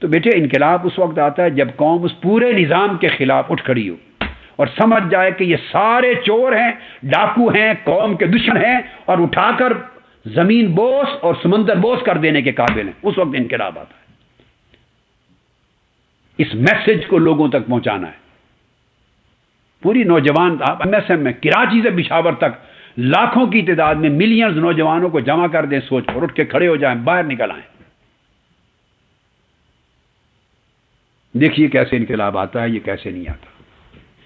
تو بیٹے انقلاب اس وقت آتا ہے جب قوم اس پورے نظام کے خلاف اٹھ کھڑی ہو اور سمجھ جائے کہ یہ سارے چور ہیں، ڈاکو ہیں، قوم کے دشمن ہیں، اور اٹھا کر زمین بوس اور سمندر بوس کر دینے کے قابل ہیں۔ اس وقت انقلاب آتا ہے۔ اس میسج کو لوگوں تک پہنچانا ہے۔ پوری نوجوان آپ ایم ایس ایم میں کراچی سے پشاور تک لاکھوں کی تعداد میں ملینز نوجوانوں کو جمع کر دیں، سوچ پر اٹھ کے کھڑے ہو جائیں، باہر نکل آئیں۔ دیکھیے کیسے انقلاب آتا ہے، یہ کیسے نہیں آتا۔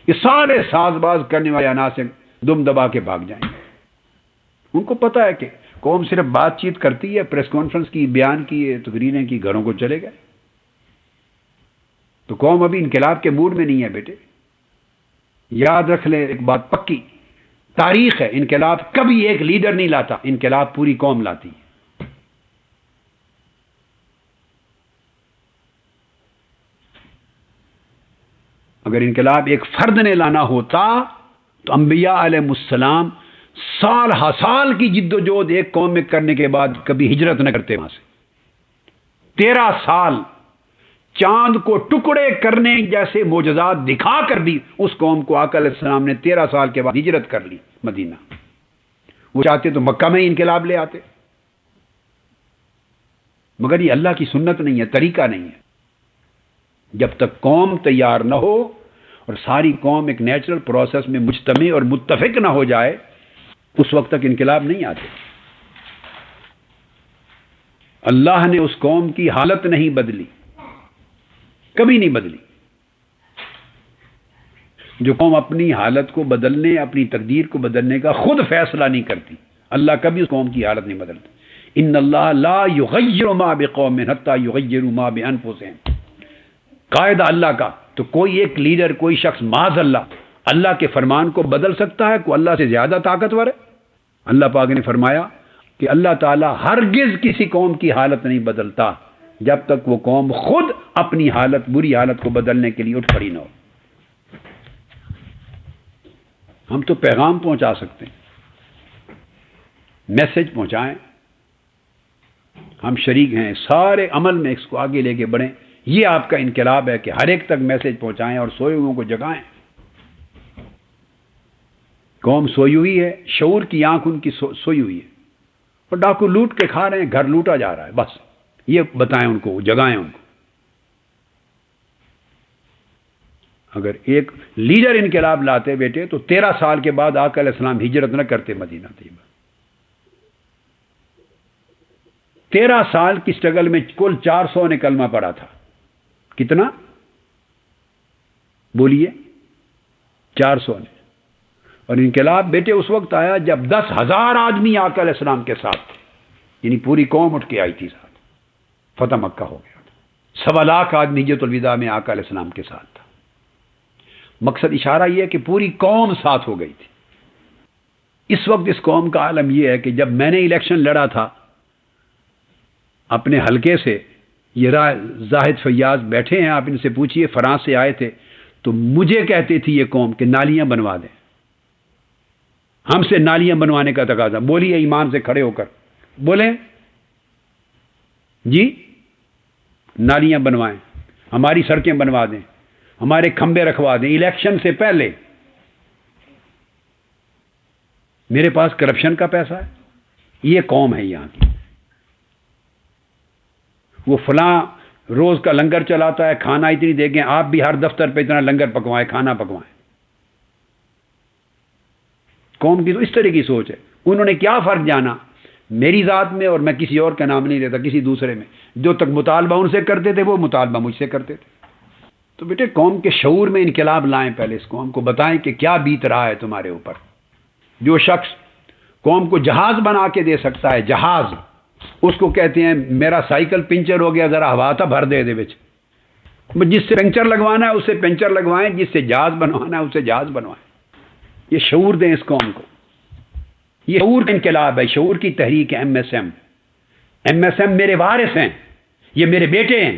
یہ سارے ساز باز کرنے والے عناصر دم دبا کے بھاگ جائیں گے۔ ان کو پتا ہے کہ قوم صرف بات چیت کرتی ہے، پریس کانفرنس کی، بیان کی، تقریریں کی، گھروں کو چلے گئے۔ تو قوم ابھی انقلاب کے موڈ میں نہیں ہے بیٹے۔ یاد رکھ لیں ایک بات پکی، تاریخ ہے، انقلاب کبھی ایک لیڈر نہیں لاتا، انقلاب پوری قوم لاتی ہے۔ اگر انقلاب ایک فرد نے لانا ہوتا تو انبیاء علیہ السلام سال ہا سال کی جد و جہد ایک قوم میں کرنے کے بعد کبھی ہجرت نہ کرتے وہاں سے۔ 13 سال چاند کو ٹکڑے کرنے جیسے معجزات دکھا کر بھی اس قوم کو آقا علیہ السلام نے 13 سال کے بعد ہجرت کر لی مدینہ۔ وہ چاہتے تو مکہ میں ہی انقلاب لے آتے، مگر یہ اللہ کی سنت نہیں ہے، طریقہ نہیں ہے۔ جب تک قوم تیار نہ ہو اور ساری قوم ایک نیچرل پروسیس میں مجتمع اور متفق نہ ہو جائے، اس وقت تک انقلاب نہیں آتے۔ اللہ نے اس قوم کی حالت نہیں بدلی، کبھی نہیں بدلی۔ جو قوم اپنی حالت کو بدلنے، اپنی تقدیر کو بدلنے کا خود فیصلہ نہیں کرتی، اللہ کبھی اس قوم کی حالت نہیں بدلتا۔ ان اللہ لا یغیر ما بقوم حتی یغیروا ما بانفسہم، قاعدہ اللہ کا۔ تو کوئی ایک لیڈر، کوئی شخص معاذ اللہ کے فرمان کو بدل سکتا ہے؟ کوئی اللہ سے زیادہ طاقتور ہے؟ اللہ پاک نے فرمایا کہ اللہ تعالیٰ ہرگز کسی قوم کی حالت نہیں بدلتا جب تک وہ قوم خود اپنی حالت، بری حالت کو بدلنے کے لیے اٹھ کھڑی نہ ہو۔ ہم تو پیغام پہنچا سکتے ہیں، میسج پہنچائیں، ہم شریک ہیں سارے عمل میں اس کو آگے لے کے بڑھیں۔ یہ آپ کا انقلاب ہے کہ ہر ایک تک میسج پہنچائیں اور سوئے ہوئوں کو جگائیں۔ قوم سوئی ہوئی ہے، شعور کی آنکھ ان کی سوئی ہوئی ہے، اور ڈاکو لوٹ کے کھا رہے ہیں، گھر لوٹا جا رہا ہے، بس یہ بتائیں ان کو، جگائیں ان کو۔ اگر ایک لیڈر انقلاب لاتے بیٹے تو 13 سال کے بعد آقا علیہ السلام ہجرت نہ کرتے مدینہ طیبہ۔ 13 سال کی سٹرگل میں کل 400 نے کلمہ پڑھا تھا۔ کتنا بولیے؟ 400 نے۔ اور انقلاب بیٹے اس وقت آیا جب 10,000 آدمی آقا علیہ السلام کے ساتھ تھے، یعنی پوری قوم اٹھ کے آئی تھی ساتھ۔ فتح مکہ ہو گیا تھا، 1.25 لاکھ آدمی حجۃ الوداع میں آقا علیہ السلام کے ساتھ تھا۔ مقصد اشارہ یہ ہے کہ پوری قوم ساتھ ہو گئی تھی۔ اس وقت اس قوم کا عالم یہ ہے کہ جب میں نے الیکشن لڑا تھا اپنے حلقے سے، یہ زاہد فیاض بیٹھے ہیں، آپ ان سے پوچھئے، فرانس سے آئے تھے، تو مجھے کہتے تھی یہ قوم کہ نالیاں بنوا دیں، ہم سے نالیاں بنوانے کا تقاضا۔ بولیے ایمان سے کھڑے ہو کر بولیں جی، نالیاں بنوائیں، ہماری سڑکیں بنوا دیں، ہمارے کھمبے رکھوا دیں الیکشن سے پہلے۔ میرے پاس کرپشن کا پیسہ ہے؟ یہ قوم ہے یہاں کی۔ وہ فلاں روز کا لنگر چلاتا ہے، کھانا اتنی دے گے، آپ بھی ہر دفتر پہ اتنا لنگر پکوائیں، کھانا پکوائیں۔ قوم کی تو اس طرح کی سوچ ہے۔ انہوں نے کیا فرق جانا میری ذات میں، اور میں کسی اور کا نام نہیں لیتا، کسی دوسرے میں، جو تک مطالبہ ان سے کرتے تھے وہ مطالبہ مجھ سے کرتے تھے۔ تو بیٹے قوم کے شعور میں انقلاب لائیں، پہلے اس قوم کو بتائیں کہ کیا بیت رہا ہے تمہارے اوپر۔ جو شخص قوم کو جہاز بنا کے دے سکتا ہے، جہاز، اس کو کہتے ہیں میرا سائیکل پنچر ہو گیا، ذرا ہوا تھا بھر دے بچ۔ جس سے پنچر لگوانا ہے اس سے پنچر لگوائیں، جس سے جہاز بنوانا ہے اس سے جہاز بنوائیں۔ یہ شعور دیں اس قوم کو۔ یہ شعور کا انقلاب ہے، شعور کی تحریک ہے۔ ایم ایس ایم میرے وارث ہیں، یہ میرے بیٹے ہیں،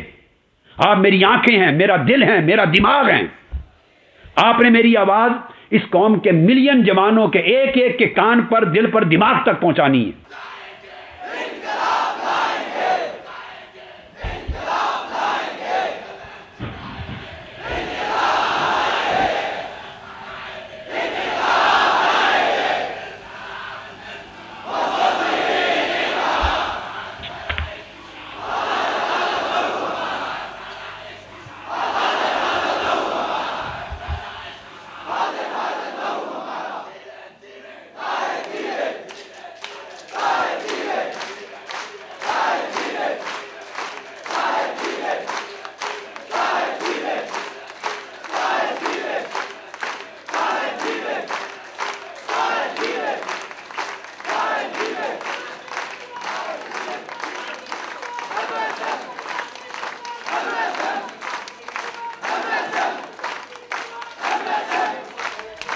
آپ میری آنکھیں ہیں، میرا دل ہے، میرا دماغ ہے۔ آپ نے میری آواز اس قوم کے ملین جوانوں کے ایک ایک کے کان پر، دل پر، دماغ تک پہنچانی ہے۔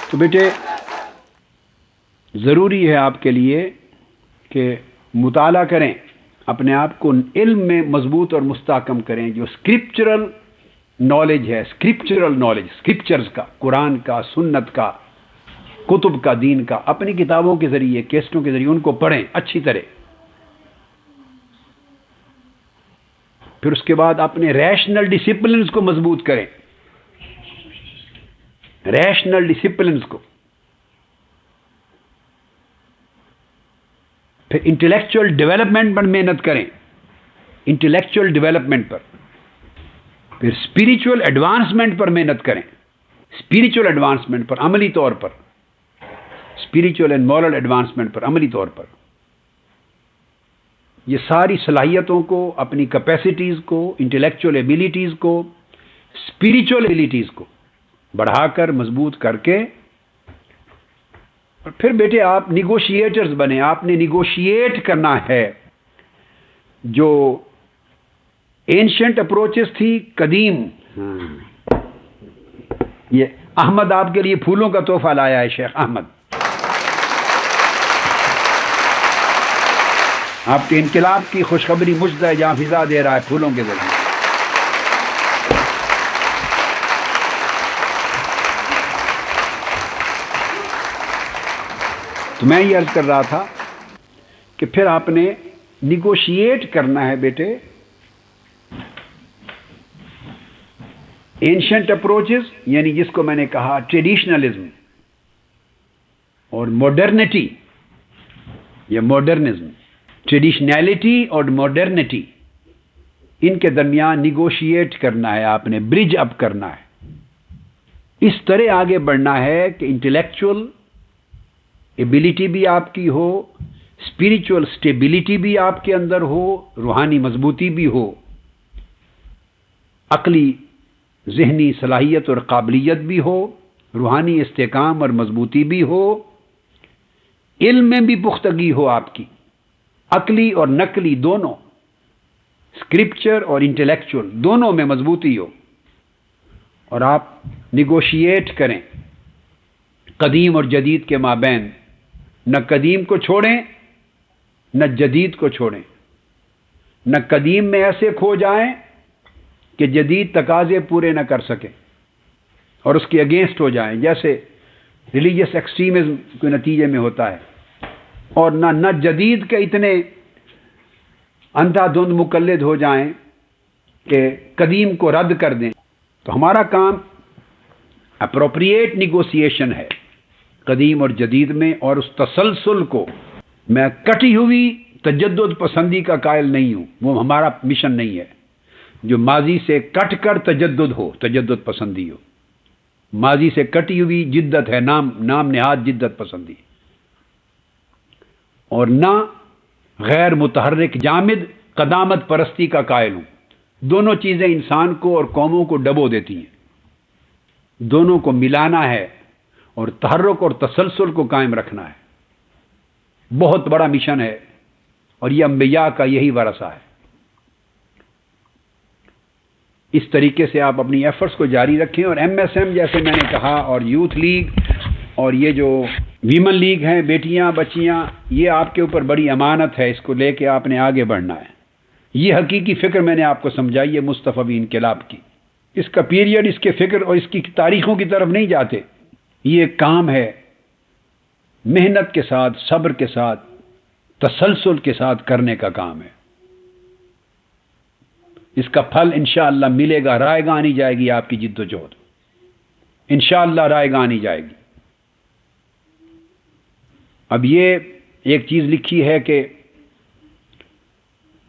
تو بیٹے ضروری ہے آپ کے لیے کہ مطالعہ کریں، اپنے آپ کو علم میں مضبوط اور مستحکم کریں۔ جو اسکرپچرل نالج ہے، اسکرپچرل نالج، اسکرپچرز کا، قرآن کا، سنت کا، کتب کا، دین کا، اپنی کتابوں کے ذریعے، کیسٹوں کے ذریعے ان کو پڑھیں اچھی طرح۔ پھر اس کے بعد اپنے ریشنل ڈسپلنز کو مضبوط کریں، ریشنل ڈسپلنز کو۔ پھر انٹلیکچوئل ڈیولپمنٹ پر محنت کریں، انٹلیکچوئل ڈیولپمنٹ پر۔ پھر اسپریچول ایڈوانسمنٹ پر محنت کریں۔ اسپریچول ایڈوانسمنٹ پر عملی طور پر، اسپریچول اینڈ مورل ایڈوانسمنٹ پر عملی طور پر، یہ ساری صلاحیتوں کو، اپنی کیپیسٹیز کو، انٹلیکچوئل ایبیلٹیز کو، اسپریچول ایبیلٹیز کو بڑھا کر مضبوط کر کے، اور پھر بیٹے آپ نیگوشیٹرز بنے. آپ نے نیگوشیٹ کرنا ہے. جو اینشنٹ اپروچز تھی، قدیم، یہ احمد آپ کے لیے پھولوں کا تحفہ لایا ہے. شیخ احمد آپ کے انقلاب کی خوشخبری مجدہ جہاں فضا دے رہا ہے پھولوں کے ذریعے. تو میں یہ عرض کر رہا تھا کہ پھر آپ نے نیگوشیٹ کرنا ہے بیٹے. اینشنٹ اپروچز یعنی جس کو میں نے کہا ٹریڈیشنلزم اور ماڈرنٹی یا ماڈرنزم، ٹریڈیشنلٹی اور ماڈرنٹی، ان کے درمیان نیگوشیٹ کرنا ہے. آپ نے برج اپ کرنا ہے. اس طرح آگے بڑھنا ہے کہ انٹلیکچوئل ایبیلٹی بھی آپ کی ہو، اسپریچول اسٹیبلٹی بھی آپ کے اندر ہو، روحانی مضبوطی بھی ہو، عقلی ذہنی صلاحیت اور قابلیت بھی ہو، روحانی استحکام اور مضبوطی بھی ہو، علم میں بھی پختگی ہو آپ کی، عقلی اور نقلی دونوں، اسکرپچر اور انٹلیکچوئل دونوں میں مضبوطی ہو، اور آپ نیگوشیٹ کریں قدیم اور جدید کے مابین. نہ قدیم کو چھوڑیں نہ جدید کو چھوڑیں، نہ قدیم میں ایسے کھو جائیں کہ جدید تقاضے پورے نہ کر سکیں اور اس کے اگینسٹ ہو جائیں، جیسے ریلیجیس ایکسٹریمزم کے نتیجے میں ہوتا ہے. اور نہ جدید کے اتنے اندھا دھند مقلد ہو جائیں کہ قدیم کو رد کر دیں. تو ہمارا کام اپروپریٹ نیگوسیشن ہے قدیم اور جدید میں، اور اس تسلسل کو، میں کٹی ہوئی تجدد پسندی کا قائل نہیں ہوں، وہ ہمارا مشن نہیں ہے. جو ماضی سے کٹ کر تجدد ہو، تجدد پسندی ہو، ماضی سے کٹی ہوئی جدت ہے، نام نہاد جدت پسندی، اور نہ غیر متحرک جامد قدامت پرستی کا قائل ہوں. دونوں چیزیں انسان کو اور قوموں کو ڈبو دیتی ہیں. دونوں کو ملانا ہے اور تحرک اور تسلسل کو قائم رکھنا ہے. بہت بڑا مشن ہے، اور یہ انبیاء کا یہی ورثہ ہے. اس طریقے سے آپ اپنی ایفرٹس کو جاری رکھیں. اور ایم ایس ایم جیسے میں نے کہا، اور یوتھ لیگ اور یہ جو ویمن لیگ ہیں، بیٹیاں بچیاں، یہ آپ کے اوپر بڑی امانت ہے. اس کو لے کے آپ نے آگے بڑھنا ہے. یہ حقیقی فکر میں نے آپ کو سمجھائی ہے مصطفی انقلاب کی. اس کا پیریڈ، اس کے فکر اور اس کی تاریخوں کی طرف نہیں جاتے. یہ ایک کام ہے، محنت کے ساتھ، صبر کے ساتھ، تسلسل کے ساتھ کرنے کا کام ہے. اس کا پھل انشاءاللہ ملے گا. رائے گاہ آنی جائے گی آپ کی جد و جہد، انشاءاللہ رائے گاہ آنی جائے گی. اب یہ ایک چیز لکھی ہے کہ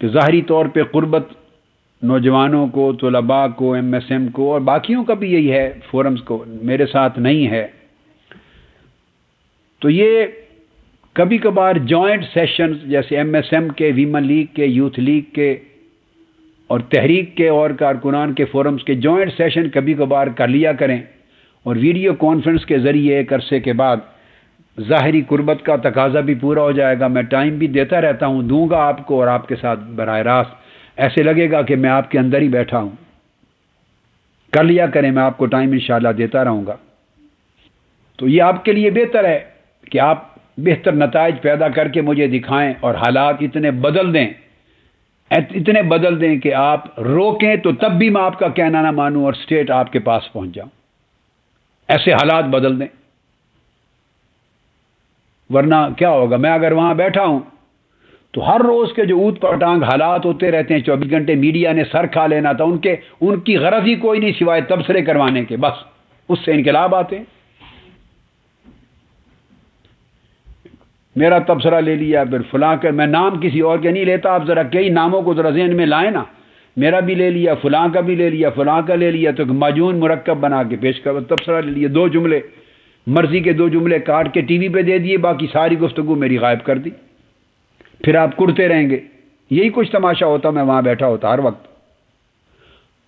ظاہری طور پہ قربت نوجوانوں کو، طلباء کو، ایم ایس ایم کو اور باقیوں کا بھی یہی ہے، فورمز کو، میرے ساتھ نہیں ہے. تو یہ کبھی کبھار جوائنٹ سیشنز جیسے ایم ایس ایم کے، ویمن لیگ کے، یوتھ لیگ کے اور تحریک کے اور کارکنان کے فورمز کے جوائنٹ سیشن کبھی کبھار کر لیا کریں، اور ویڈیو کانفرنس کے ذریعے ایک عرصے کے بعد ظاہری قربت کا تقاضا بھی پورا ہو جائے گا. میں ٹائم بھی دیتا رہتا ہوں، دوں گا آپ کو، اور آپ کے ساتھ براہ راست ایسے لگے گا کہ میں آپ کے اندر ہی بیٹھا ہوں. کر لیا کریں، میں آپ کو ٹائم انشاءاللہ دیتا رہوں گا. تو یہ آپ کے لیے بہتر ہے کہ آپ بہتر نتائج پیدا کر کے مجھے دکھائیں، اور حالات اتنے بدل دیں کہ آپ روکیں تو تب بھی میں آپ کا کہنا نہ مانوں اور اسٹیٹ آپ کے پاس پہنچ جاؤں. ایسے حالات بدل دیں، ورنہ کیا ہوگا؟ میں اگر وہاں بیٹھا ہوں تو ہر روز کے جو اوت پٹانگ حالات ہوتے رہتے ہیں، 24 گھنٹے میڈیا نے سر کھا لینا تھا، ان کی غرض ہی کوئی نہیں سوائے تبصرے کروانے کے، بس اس سے انقلاب آتے ہیں. میرا تبصرہ لے لیا، پھر فلاں میں نام کسی اور کے نہیں لیتا. آپ ذرا کئی ناموں کو ذرا ذہن میں لائیں نا. میرا بھی لے لیا، فلاں کا بھی لے لیا، فلاں کا لے لیا، تو معجون مرکب بنا کے پیش کر، تبصرہ لے لیا، 2 جملے مرضی کے 2 جملے کاٹ کے ٹی وی پہ دے دیے، باقی ساری گفتگو میری غائب کر دی، پھر آپ کرتے رہیں گے۔ یہی کچھ تماشا ہوتا، میں وہاں بیٹھا ہوتا ہر وقت۔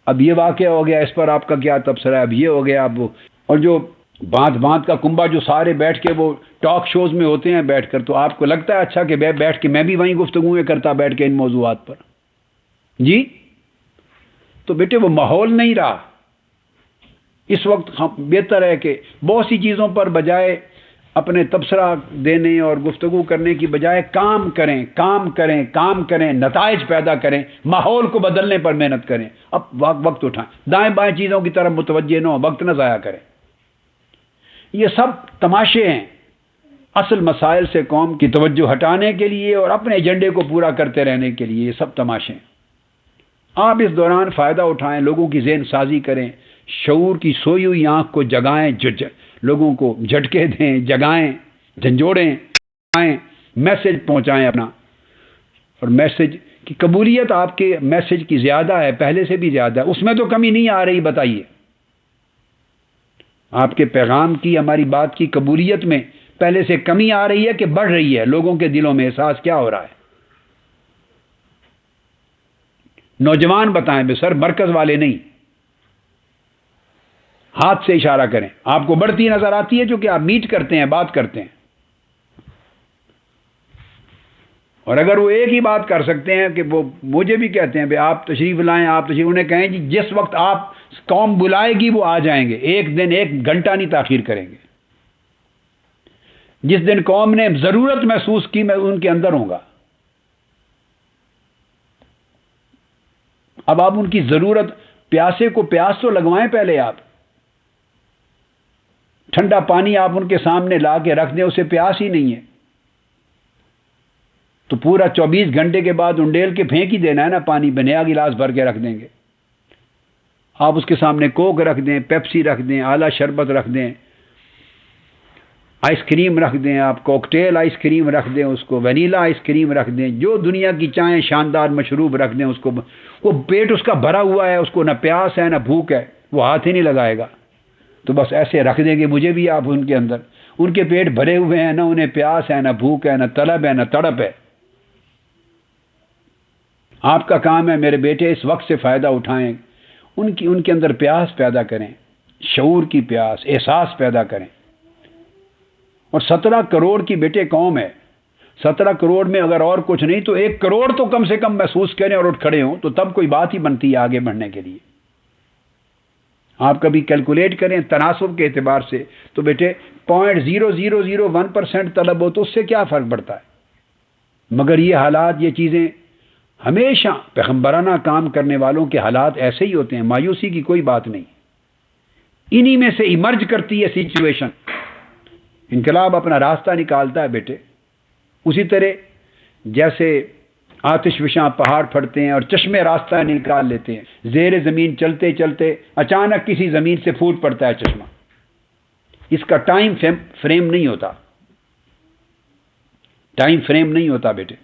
اب یہ واقعہ ہو گیا، اس پر آپ کا کیا تبصرہ ہے؟ اب یہ ہو گیا، اب اور جو بانت کا کنبہ جو سارے بیٹھ کے وہ ٹاک شوز میں ہوتے ہیں بیٹھ کر، تو آپ کو لگتا ہے اچھا کہ بیٹھ کے میں بھی وہیں گفتگویں کرتا بیٹھ کے ان موضوعات پر؟ جی تو بیٹے وہ ماحول نہیں رہا۔ اس وقت بہتر ہے کہ بہت سی چیزوں پر بجائے اپنے تبصرہ دینے اور گفتگو کرنے کی بجائے کام کریں، نتائج پیدا کریں، ماحول کو بدلنے پر محنت کریں، اب وقت اٹھائیں، دائیں بائیں چیزوں کی طرف متوجہ نہ ہو، وقت نہ ضائع کریں۔ یہ سب تماشے ہیں، اصل مسائل سے قوم کی توجہ ہٹانے کے لیے اور اپنے ایجنڈے کو پورا کرتے رہنے کے لیے یہ سب تماشے ہیں۔ آپ اس دوران فائدہ اٹھائیں، لوگوں کی ذہن سازی کریں، شعور کی سوئی ہوئی آنکھ کو جگائیں، لوگوں کو جھٹکے دیں، جگائیں، جھنجھوڑیں، میسج پہنچائیں اپنا۔ اور میسج کی قبولیت آپ کے میسج کی زیادہ ہے، پہلے سے بھی زیادہ ہے، اس میں تو کمی نہیں آ رہی، بتائیے آپ کے پیغام کی، ہماری بات کی قبولیت میں پہلے سے کمی آ رہی ہے کہ بڑھ رہی ہے؟ لوگوں کے دلوں میں احساس کیا ہو رہا ہے؟ نوجوان بتائیں بے سر، مرکز والے نہیں، ہاتھ سے اشارہ کریں۔ آپ کو بڑھتی نظر آتی ہے چونکہ آپ میٹ کرتے ہیں، بات کرتے ہیں، اور اگر وہ ایک ہی بات کر سکتے ہیں کہ وہ مجھے بھی کہتے ہیں آپ تشریف لائیں، آپ تشریف، انہیں کہیں جی جس وقت آپ قوم بلائے گی وہ آ جائیں گے، ایک دن 1 گھنٹہ نہیں تاخیر کریں گے۔ جس دن قوم نے ضرورت محسوس کی میں ان کے اندر ہوں گا۔ اب آپ ان کی ضرورت، پیاسے کو پیاس تو لگوائیں پہلے، آپ ٹھنڈا پانی آپ ان کے سامنے لا کے رکھ دیں، اسے پیاس ہی نہیں ہے تو پورا 24 گھنٹے کے بعد انڈیل کے پھینک ہی دینا ہے نا، پانی میں نیا گلاس بھر کے رکھ دیں گے۔ آپ اس کے سامنے کوک رکھ دیں، پیپسی رکھ دیں، اعلیٰ شربت رکھ دیں، آئس کریم رکھ دیں، آپ کوکٹیل آئس کریم رکھ دیں، اس کو وینیلا آئس کریم رکھ دیں، جو دنیا کی چاہیں شاندار مشروب رکھ دیں، اس کو، وہ پیٹ اس کا بھرا ہوا ہے، اس کو نہ پیاس ہے نہ بھوک ہے، وہ ہاتھ ہی نہیں لگائے گا، تو بس ایسے رکھ دیں گے مجھے بھی آپ ان کے اندر، ان کے پیٹ بھرے ہوئے ہیں، نہ انہیں پیاس ہے نہ بھوک ہے نہ طلب ہے نہ تڑپ ہے۔ آپ کا کام ہے میرے بیٹے اس وقت سے فائدہ اٹھائیں، ان کے اندر پیاس پیدا کریں، شعور کی پیاس، احساس پیدا کریں۔ اور 17 کروڑ کی بیٹے قوم ہے، 17 کروڑ میں اگر اور کچھ نہیں تو 1 کروڑ تو کم سے کم محسوس کریں اور اٹھ کھڑے ہوں، تو تب کوئی بات ہی بنتی ہے آگے بڑھنے کے لیے۔ آپ کبھی کیلکولیٹ کریں تناسب کے اعتبار سے تو بیٹے 0.0001% طلب ہو تو اس سے کیا فرق پڑتا ہے؟ مگر یہ حالات، یہ چیزیں ہمیشہ پیغمبرانہ کام کرنے والوں کے حالات ایسے ہی ہوتے ہیں، مایوسی کی کوئی بات نہیں، انہی میں سے ایمرج کرتی ہے سچویشن، انقلاب اپنا راستہ نکالتا ہے بیٹے۔ اسی طرح جیسے آتش فشاں پہاڑ پھٹتے ہیں اور چشمے راستہ نکال لیتے ہیں، زیر زمین چلتے چلتے اچانک کسی زمین سے پھوٹ پڑتا ہے چشمہ، اس کا ٹائم فریم نہیں ہوتا، ٹائم فریم نہیں ہوتا بیٹے،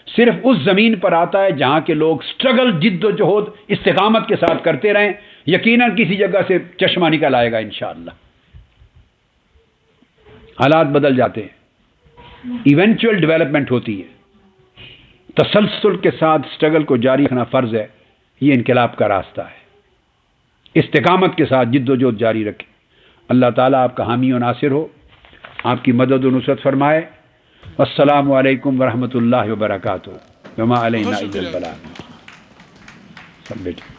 صرف اس زمین پر آتا ہے جہاں کے لوگ سٹرگل، جد و جہد استقامت کے ساتھ کرتے رہیں، یقیناً کسی جگہ سے چشمہ نکل آئے گا انشاءاللہ۔ حالات بدل جاتے ہیں، ایونچوئل ڈیولپمنٹ ہوتی ہے، تسلسل کے ساتھ سٹرگل کو جاری رکھنا فرض ہے، یہ انقلاب کا راستہ ہے، استقامت کے ساتھ جد و جہد جاری رکھیں۔ اللہ تعالیٰ آپ کا حامی و ناصر ہو، آپ کی مدد و نصرت فرمائے۔ السلام علیکم ورحمۃ اللہ وبرکاتہ۔ وما علینا الا البلاغ۔ سب بیٹھے۔